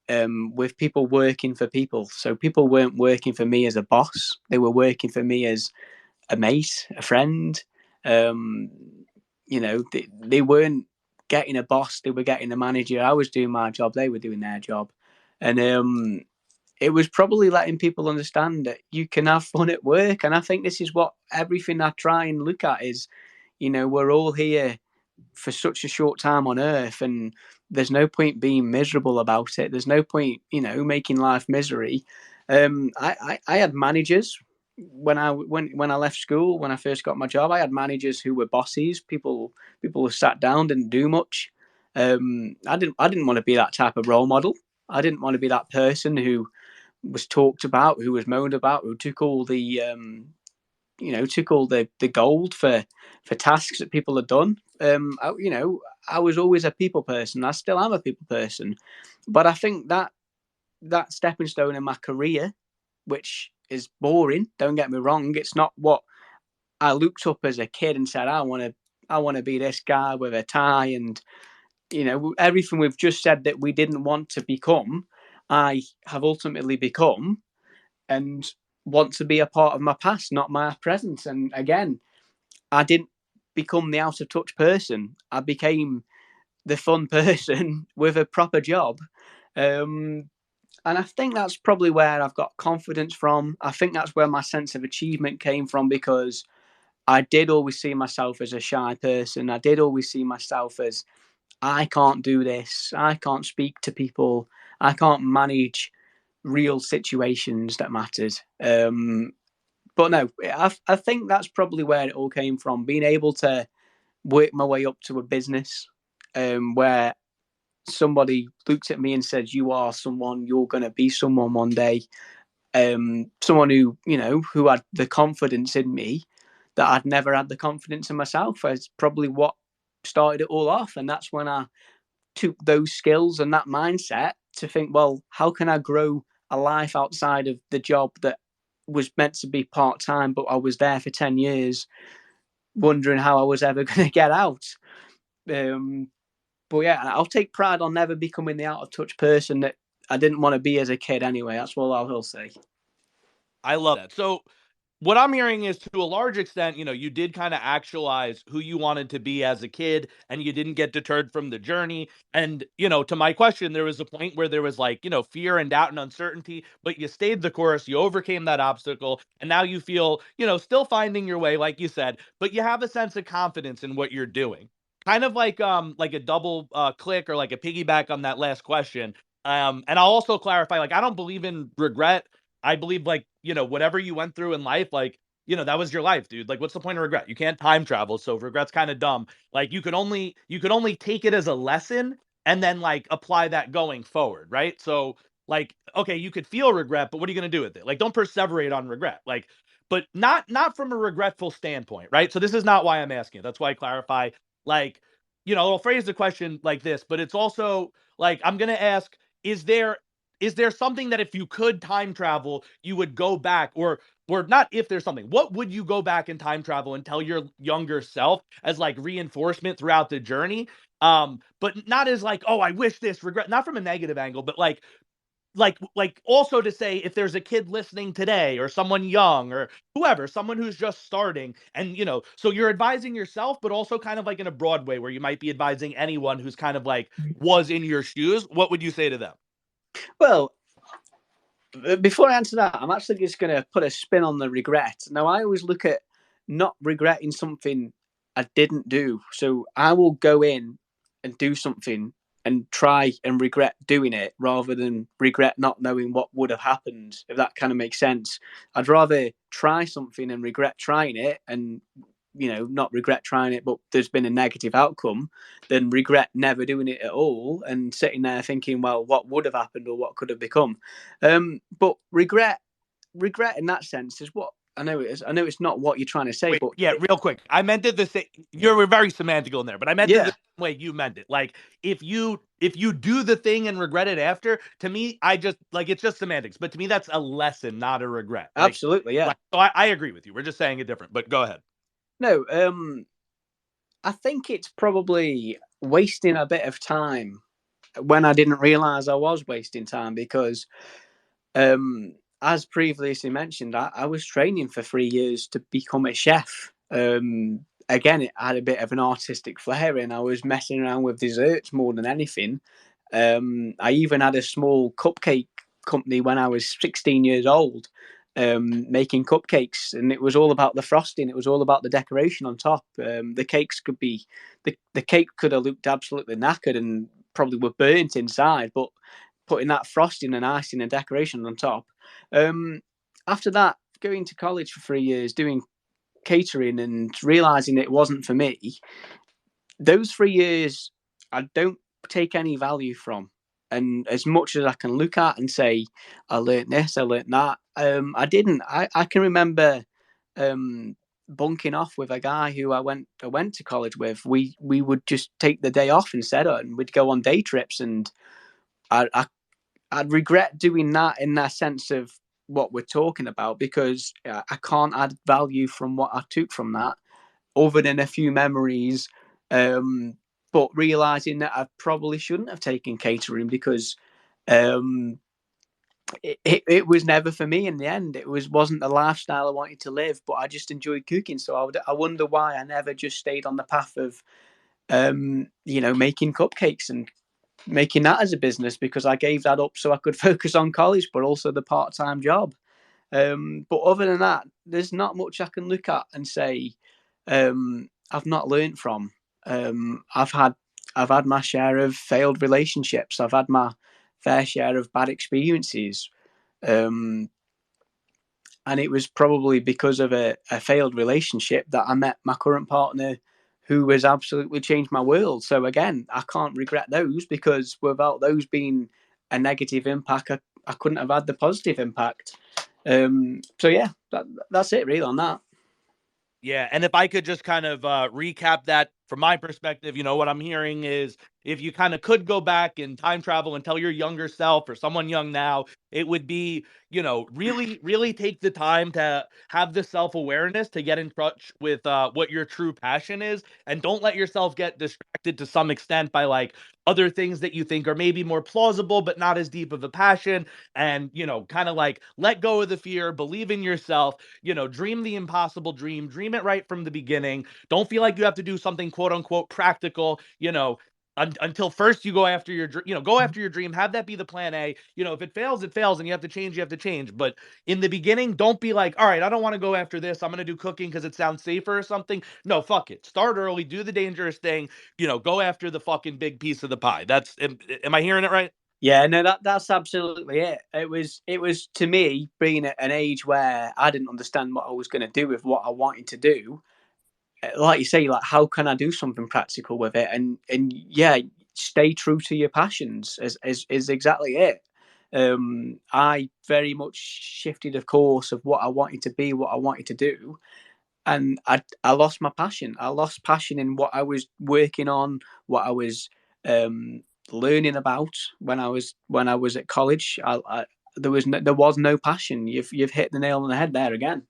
with people working for people. So people weren't working for me as a boss; they were working for me as a mate, a friend. Um, they weren't getting a boss; they were getting a manager. I was doing my job; they were doing their job, and it was probably letting people understand that you can have fun at work. And I think this is what everything I try and look at is, we're all here for such a short time on earth, and there's no point being miserable about it. There's no point, making life misery. I had managers when I left school, when I first got my job. I had managers who were bosses, people who sat down, didn't do much. I didn't want to be that type of role model. I didn't want to be that person who was talked about, who was moaned about, who took all the the gold for tasks that people had done. I was always a people person. I still am a people person, but I think that stepping stone in my career, which is boring. Don't get me wrong. It's not what I looked up as a kid and said, I want to be this guy with a tie and everything we've just said that we didn't want to become. I have ultimately become, and want to be a part of my past, not my present. And again, I didn't become the out of touch person. I became the fun person with a proper job. Um, and I think that's probably where I've got confidence from. I think that's where my sense of achievement came from, because I did always see myself as a shy person. I did always see myself as, I can't do this. I can't speak to people. I can't manage real situations that mattered. But no, I think that's probably where it all came from. Being able to work my way up to a business where somebody looked at me and said, "You are someone. You're going to be someone one day." Someone who who had the confidence in me that I'd never had the confidence in myself. Is probably what started it all off, and that's when I took those skills and that mindset to think, well, how can I grow a life outside of the job that was meant to be part time, but I was there for 10 years, wondering how I was ever going to get out. Um, but yeah, I'll take pride on never becoming the out of touch person that I didn't want to be as a kid anyway. That's all I will say. I love that. So what I'm hearing is, to a large extent, you did kind of actualize who you wanted to be as a kid, and you didn't get deterred from the journey. And, to my question, there was a point where there was like, fear and doubt and uncertainty, but you stayed the course, you overcame that obstacle, and now you feel, still finding your way, like you said, but you have a sense of confidence in what you're doing. Kind of like a double click, or like a piggyback on that last question. And I'll also clarify, like, I don't believe in regret. I believe, like, whatever you went through in life, like, that was your life, dude. Like, what's the point of regret? You can't time travel, so regret's kind of dumb. Like, you can only take it as a lesson, and then like apply that going forward, right? So, like, okay, you could feel regret, but what are you gonna do with it? Like, don't perseverate on regret. Like, but not from a regretful standpoint, right? So this is not why I'm asking it. That's why I clarify. Like, I'll phrase the question like this, but it's also like, I'm gonna ask, is there is there something that if you could time travel, you would go back, or not, if there's something, what would you go back in time travel and tell your younger self as like reinforcement throughout the journey? But not as like, oh, I wish this, regret, not from a negative angle, but like also to say, if there's a kid listening today, or someone young, or whoever, someone who's just starting, and so you're advising yourself, but also kind of like in a broad way, where you might be advising anyone who's kind of like was in your shoes, what would you say to them? Well, before I answer that, I'm actually just going to put a spin on the regret. Now, I always look at not regretting something I didn't do. So I will go in and do something and try and regret doing it rather than regret not knowing what would have happened, if that kind of makes sense. I'd rather try something and regret trying it and not regret trying it, but there's been a negative outcome, than regret never doing it at all and sitting there thinking, well, what would have happened or what could have become. But regret in that sense is what I know it is. I know it's not what you're trying to say, Wait, but yeah, real quick. I meant it the same. You're very semantical in there, but I meant it the yeah, same way you meant it. Like if you do the thing and regret it after, to me, I just like it's just semantics. But to me, that's a lesson, not a regret. absolutely, yeah. So I agree with you. We're just saying it different. But go ahead. No, I think it's probably wasting a bit of time when I didn't realize I was wasting time because, um, as previously mentioned, I was training for 3 years to become a chef. Again, it had a bit of an artistic flair, and I was messing around with desserts more than anything. I even had a small cupcake company when I was 16 years old, making cupcakes, and it was all about the frosting. It was all about the decoration on top. The cakes could be the cake could have looked absolutely knackered and probably were burnt inside, but putting that frosting and icing and decoration on top. Um, After that, going to college for 3 years, doing catering and realizing it wasn't for me, those 3 years I don't take any value from. And as much as I can look at and say, I learnt this, I learnt that, I didn't. I can remember um, bunking off with a guy who I went to college with. We would just take the day off instead, and we'd go on day trips. And I, I I'd regret doing that in that sense of what we're talking about because I can't add value from what I took from that other than a few memories. Um, but realizing that I probably shouldn't have taken catering because um, it was never for me in the end. It wasn't the lifestyle I wanted to live, but I just enjoyed cooking. So I wonder why I never just stayed on the path of making cupcakes and making that as a business because I gave that up so I could focus on college, but also the part time job. But other than that, there's not much I can look at and say I've not learned from. Um, I've had I've had my share of failed relationships. I've had my fair share of bad experiences. Um, and it was probably because of a failed relationship that I met my current partner who has absolutely changed my world. So again, I can't regret those because without those being a negative impact, I couldn't have had the positive impact. So yeah, that's it really on that. Yeah, and if I could just kind of recap that from my perspective, what I'm hearing is if you kind of could go back and time travel and tell your younger self or someone young now, it would be, really, really take the time to have the self-awareness to get in touch with what your true passion is, and don't let yourself get distracted to some extent by like other things that you think are maybe more plausible but not as deep of a passion, and kind of like let go of the fear, believe in yourself, dream the impossible dream, dream it right from the beginning. Don't feel like you have to do something quote unquote practical, until first you go after your, go after your dream, have that be the plan A. If it fails, it fails and you have to change, you have to change. But in the beginning, don't be like, all right, I don't want to go after this. I'm going to do cooking because it sounds safer or something. No, fuck it. Start early, do the dangerous thing, go after the fucking big piece of the pie. Am I hearing it right? Yeah, no, that's absolutely it. It was to me being at an age where I didn't understand what I was going to do with what I wanted to do. Like you say, like how can I do something practical with it? And yeah, stay true to your passions is exactly it. I very much shifted a course of what I wanted to be, what I wanted to do, and I lost my passion. I lost passion in what I was working on, what I was um, learning about when I was at college. There was no passion. You've hit the nail on the head there again.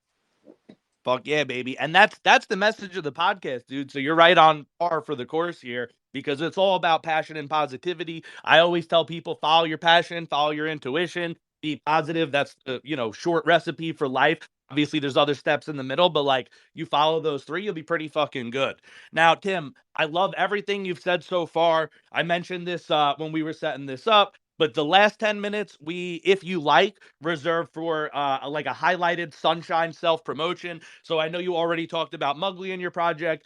Fuck yeah, baby. And that's the message of the podcast, dude. So you're right on par for the course here because it's all about passion and positivity. I always tell people follow your passion, follow your intuition, be positive. That's the, short recipe for life. Obviously there's other steps in the middle, but like you follow those three, you'll be pretty fucking good. Now, Tim, I love everything you've said so far. I mentioned this when we were setting this up. But the last 10 minutes, if you like, reserve for like a highlighted sunshine self promotion. So I know you already talked about Mugly in your project.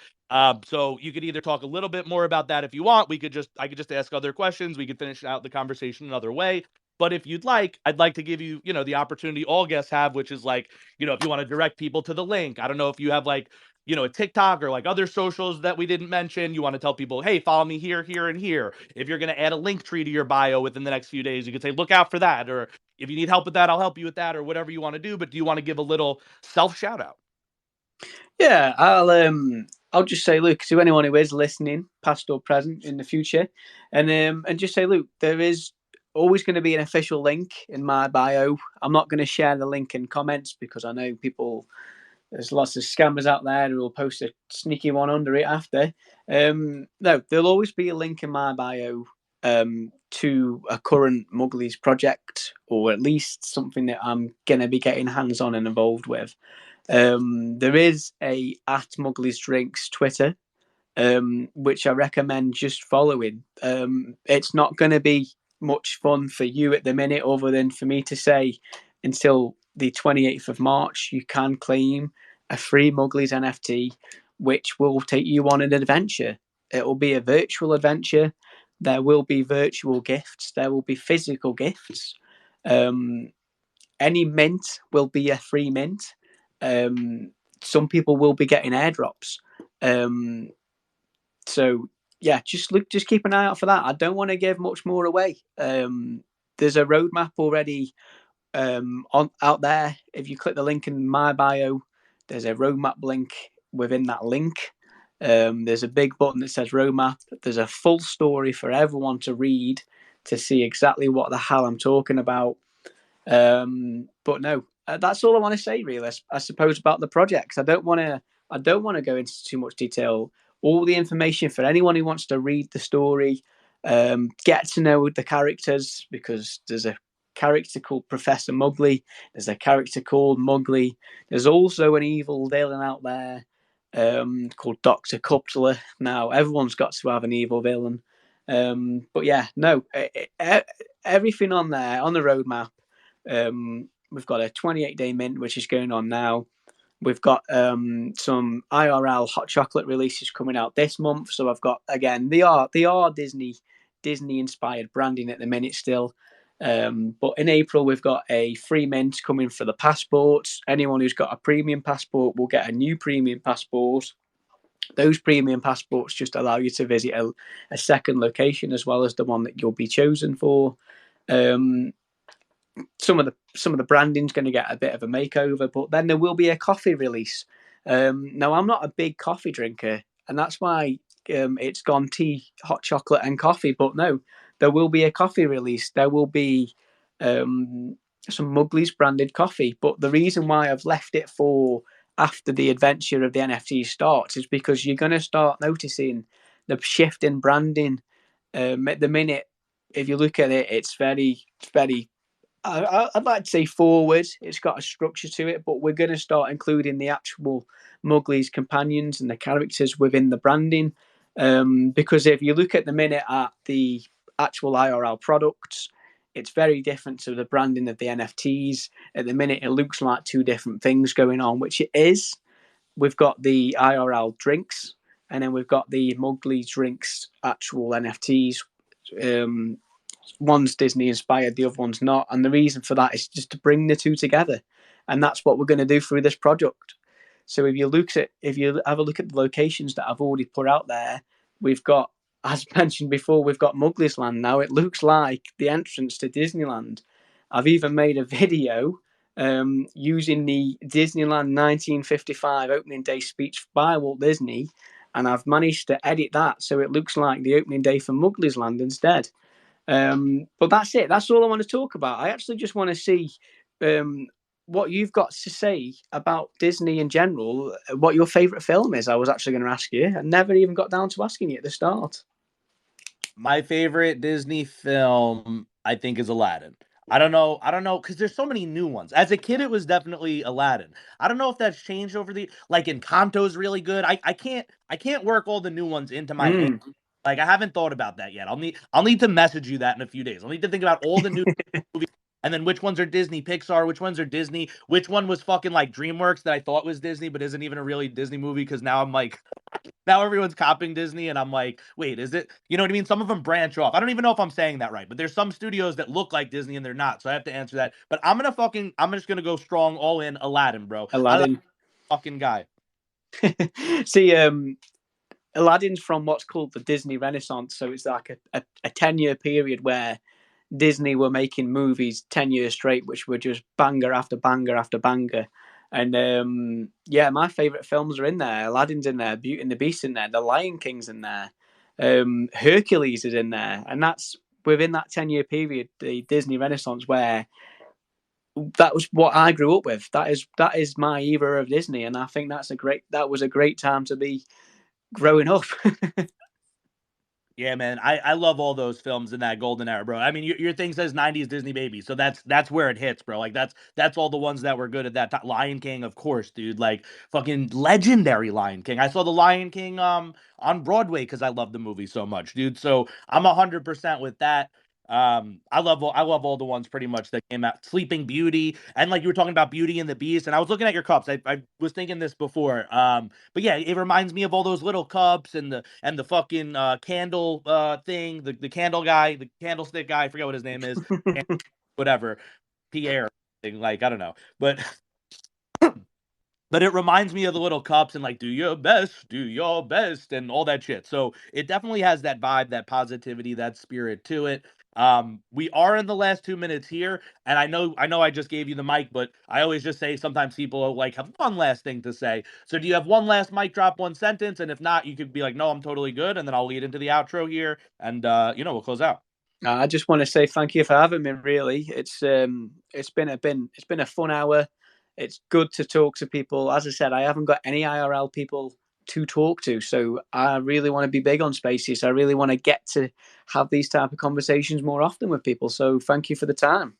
So you could either talk a little bit more about that if you want. I could just ask other questions. We could finish out the conversation another way. But if you'd like, I'd like to give you, the opportunity all guests have, which is like, if you want to direct people to the link. I don't know if you have like, a TikTok or like other socials that we didn't mention. You want to tell people, hey, follow me here, here, and here. If you're going to add a link tree to your bio within the next few days, you could say, look out for that. Or if you need help with that, I'll help you with that, or whatever you want to do. But do you want to give a little self shout out? Yeah, I'll just say, look, to anyone who is listening, past or present, in the future, and just say, look, there is always going to be an official link in my bio. I'm not going to share the link in comments because I know people. There's lots of scammers out there who will post a sneaky one under it after. No, there'll always be a link in my bio to a current Muglies project, or at least something that I'm going to be getting hands on and involved with. There is a at Muglies Drinks Twitter, which I recommend just following. It's not going to be much fun for you at the minute, other than for me to say until the 28th of March, you can claim a free Muglies NFT, which will take you on an adventure. It will be a virtual adventure. There will be virtual gifts. There will be physical gifts. Um, any mint will be a free mint. Um, some people will be getting airdrops. Um, so yeah, just keep an eye out for that. I don't want to give much more away. There's a roadmap already on out there. If you click the link in my bio, there's a roadmap link within that link. There's a big button that says roadmap. There's a full story for everyone to read to see exactly what the hell I'm talking about. But no, that's all I want to say. Really, I suppose about the projects. I don't want to. I don't want to go into too much detail. All the information for anyone who wants to read the story, get to know the characters, because there's a character called Professor Mugly. There's a character called Mugly. There's also an evil villain out there called Doctor Cutler. Now everyone's got to have an evil villain. But yeah, no, everything on there on the roadmap. We've got a 28-day mint, which is going on now. We've got some IRL hot chocolate releases coming out this month. So I've got, again, they are Disney inspired branding at the minute still. But in April we've got a free mint coming for the passports. Anyone who's got a premium passport will get a new premium passport. Those premium passports just allow you to visit a second location as well as the one that you'll be chosen for. Um, some of the branding's going to get a bit of a makeover, but then there will be a coffee release. Now, I'm not a big coffee drinker, and that's why it's gone tea, hot chocolate, and coffee. But no, there will be a coffee release. There will be um, some Muglies branded coffee. But the reason why I've left it for after the adventure of the NFT starts is because you're going to start noticing the shift in branding. At the minute, if you look at it, it's very I'd like to say forward. It's got a structure to it, but we're going to start including the actual Muglies companions and the characters within the branding. Because if you look at the minute at the actual IRL products, it's very different to the branding of the NFTs. At the minute, it looks like two different things going on, which it is. We've got the IRL drinks, and then we've got the Muglies drinks actual NFTs. Um, One's Disney inspired, the other one's not. And the reason for that is just to bring the two together. And that's what we're going to do through this project. So if you have a look at the locations that I've already put out there, we've got, as mentioned before, we've got Muggley's Land now. It looks like the entrance to Disneyland. I've even made a video using the Disneyland 1955 opening day speech by Walt Disney, and I've managed to edit that so it looks like the opening day for Muggley's Land instead. But that's it. That's all I want to talk about. I actually just want to see um, what you've got to say about Disney in general, what your favourite film is. I was actually going to ask you. I never even got down to asking you at the start. My favorite Disney film, I think, is Aladdin. I don't know, because there's so many new ones. As a kid, it was definitely Aladdin. I don't know if that's changed over the like Encanto's really good. I can't work all the new ones into my head. Mm. Like I haven't thought about that yet. I'll need to message you that in a few days. I'll need to think about all the new movies and then which ones are Disney, Pixar, which ones are Disney, which one was fucking like DreamWorks that I thought was Disney but isn't even a really Disney movie because now I'm like now everyone's copying Disney and I'm like, wait, is it? You know what I mean? Some of them branch off. I don't even know if I'm saying that right, but there's some studios that look like Disney and they're not. So I have to answer that. But I'm just gonna go strong all in Aladdin, bro. I like Aladdin. fucking guy. See, Aladdin's from what's called the Disney Renaissance, so it's like a 10-year period where Disney were making movies 10 years straight, which were just banger after banger after banger. And yeah, my favorite films are in there. Aladdin's in there, Beauty and the Beast in there, The Lion King's in there, Hercules is in there, and that's within that 10-year period, the Disney Renaissance, where that was what I grew up with. That is my era of Disney, and I think that was a great time to be growing up. Yeah, man, I love all those films in that golden era, bro. I mean, your thing says '90s Disney baby, so that's where it hits, bro. Like that's all the ones that were good at that time. Lion King, of course, dude. Like fucking legendary Lion King. I saw the Lion King on Broadway because I love the movie so much, dude. So I'm 100% with that. I love all the ones pretty much that came out. Sleeping Beauty, and like you were talking about Beauty and the Beast, and I was looking at your cups. I was thinking this before. But yeah, it reminds me of all those little cups and the fucking candle thing, the candle guy, the candlestick guy, I forget what his name is, and whatever, Pierre, like I don't know, but it reminds me of the little cups and like do your best, and all that shit. So it definitely has that vibe, that positivity, that spirit to it. We are in the last 2 minutes here, and I know I just gave you the mic, but I always just say sometimes people like have one last thing to say. So do you have one last mic drop, one sentence? And if not, you could be like, no, I'm totally good, and then I'll lead into the outro here, and we'll close out. I just want to say thank you for having me. Really, it's been a fun hour. It's good to talk to people. As I said, I haven't got any IRL people to talk to, so I really want to be big on Spaces. I really want to get to have these type of conversations more often with people. So thank you for the time.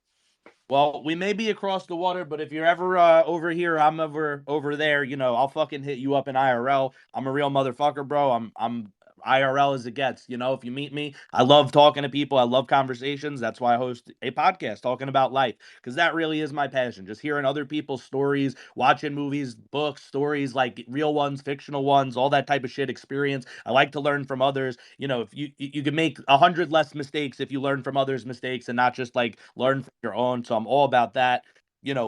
Well, we may be across the water, but if you're ever over here, I'm over there. I'll fucking hit you up in IRL. I'm a real motherfucker, bro. I'm IRL as it gets. If you meet me, I love talking to people. I love conversations. That's why I host a podcast talking about life because that really is my passion. Just hearing other people's stories, watching movies, books, stories like real ones, fictional ones, all that type of shit. Experience. I like to learn from others. If you can make 100 less mistakes if you learn from others' mistakes and not just like learn from your own. So I'm all about that.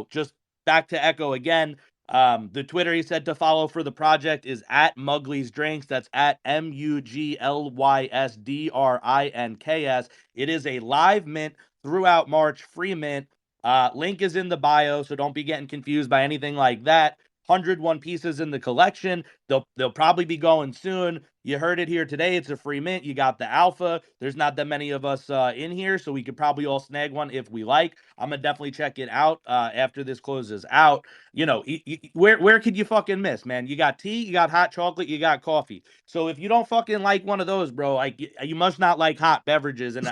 Just back to Echo again. The Twitter he said to follow for the project is at Mugley's Drinks. That's at MUGLYSDRINKS. It is a live mint throughout March, free mint. Link is in the bio, so don't be getting confused by anything like that. 101 pieces in the collection. They'll probably be going soon. You heard it here today. It's a free mint. You got the alpha. There's not that many of us in here, so we could probably all snag one if we like. I'm gonna definitely check it out after this closes out. Where could you fucking miss, man? You got tea, you got hot chocolate, you got coffee. So if you don't fucking like one of those, bro, like you must not like hot beverages. And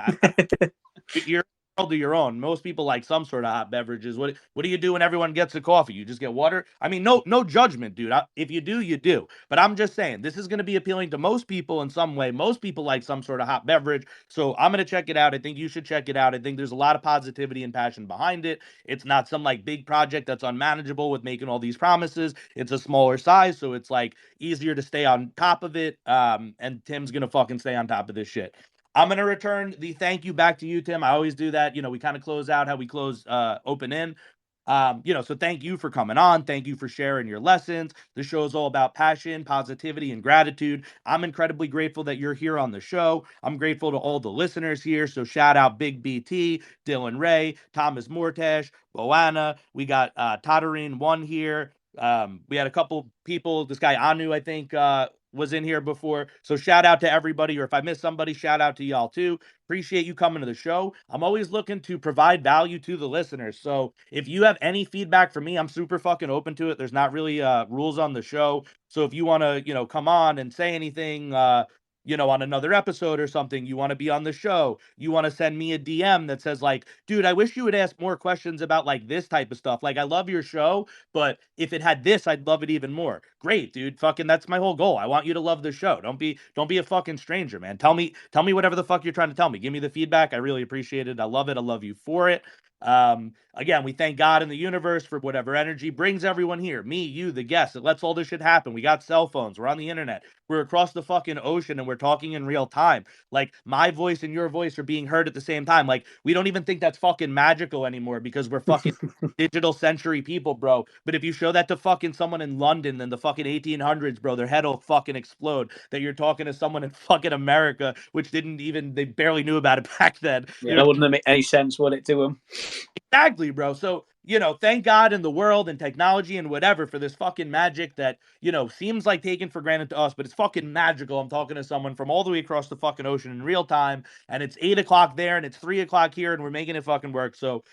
you're world of your own. Most people like some sort of hot beverages. What do you do when everyone gets a coffee? You just get water? I mean, no judgment, dude. If you do, you do. But I'm just saying this is going to be appealing to most people in some way. Most people like some sort of hot beverage. So I'm going to check it out. I think you should check it out. I think there's a lot of positivity and passion behind it. It's not some like big project that's unmanageable with making all these promises. It's a smaller size, so it's like easier to stay on top of it. And Tim's going to fucking stay on top of this shit. I'm gonna return the thank you back to you, Tim. I always do that. We kind of close out how we close open in. So thank you for coming on. Thank you for sharing your lessons. The show is all about passion, positivity, and gratitude. I'm incredibly grateful that you're here on the show. I'm grateful to all the listeners here. So shout out Big BT, Dylan Ray, Thomas Mortash, Boana. We got Tatterine one here. We had a couple people. This guy Anu, I think, was in here before. So shout out to everybody, or if I miss somebody, shout out to y'all too. Appreciate you coming to the show. I'm always looking to provide value to the listeners. So if you have any feedback for me, I'm super fucking open to it. There's not really rules on the show. So if you want to, come on and say anything, on another episode or something, you want to be on the show, you want to send me a DM that says like, dude, I wish you would ask more questions about like this type of stuff. Like I love your show, but if it had this, I'd love it even more. Great, dude. Fucking that's my whole goal. I want you to love the show. Don't be a fucking stranger, man. Tell me whatever the fuck you're trying to tell me. Give me the feedback. I really appreciate it. I love it. I love you for it. Again, we thank God in the universe for whatever energy brings everyone here. Me, you, the guests. It lets all this shit happen. We got cell phones. We're on the internet. We're across the fucking ocean and we're talking in real time. Like my voice and your voice are being heard at the same time. Like we don't even think that's fucking magical anymore because we're fucking digital century people, bro. But if you show that to fucking someone in London in the fucking 1800s, bro, their head will fucking explode. That you're talking to someone in fucking America, which didn't even they barely knew about it back then. Yeah, that wouldn't make any sense, would it, to him? Exactly, bro. So, thank God in the world and technology and whatever for this fucking magic that, seems like taken for granted to us, but it's fucking magical. I'm talking to someone from all the way across the fucking ocean in real time, and it's 8 o'clock there and it's 3 o'clock here, and we're making it fucking work. So,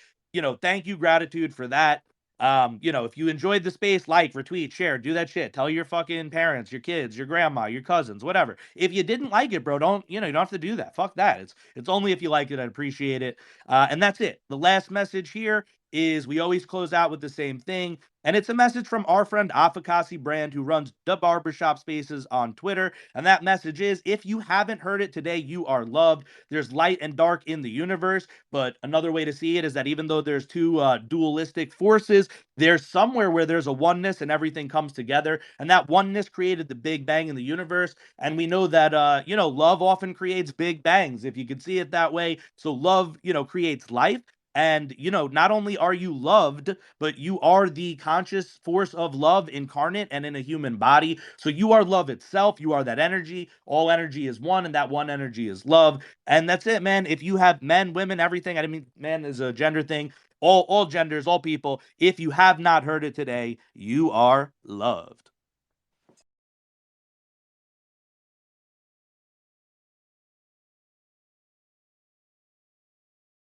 thank you, gratitude for that. If you enjoyed the space, like, retweet, share, do that shit. Tell your fucking parents, your kids, your grandma, your cousins, whatever. If you didn't like it, bro, you don't have to do that. Fuck that. It's only if you liked it, I'd appreciate it. And that's it. The last message here is we always close out with the same thing. And it's a message from our friend Afakasi Brand, who runs the Barbershop Spaces on Twitter. And that message is if you haven't heard it today, you are loved. There's light and dark in the universe. But another way to see it is that even though there's two dualistic forces, there's somewhere where there's a oneness and everything comes together. And that oneness created the Big Bang in the universe. And we know that, love often creates big bangs, if you could see it that way. So love, creates life. And, not only are you loved, but you are the conscious force of love incarnate and in a human body. So you are love itself. You are that energy. All energy is one, and that one energy is love. And that's it, man. If you have men, women, everything, I mean, man is a gender thing, all genders, all people. If you have not heard it today, you are loved.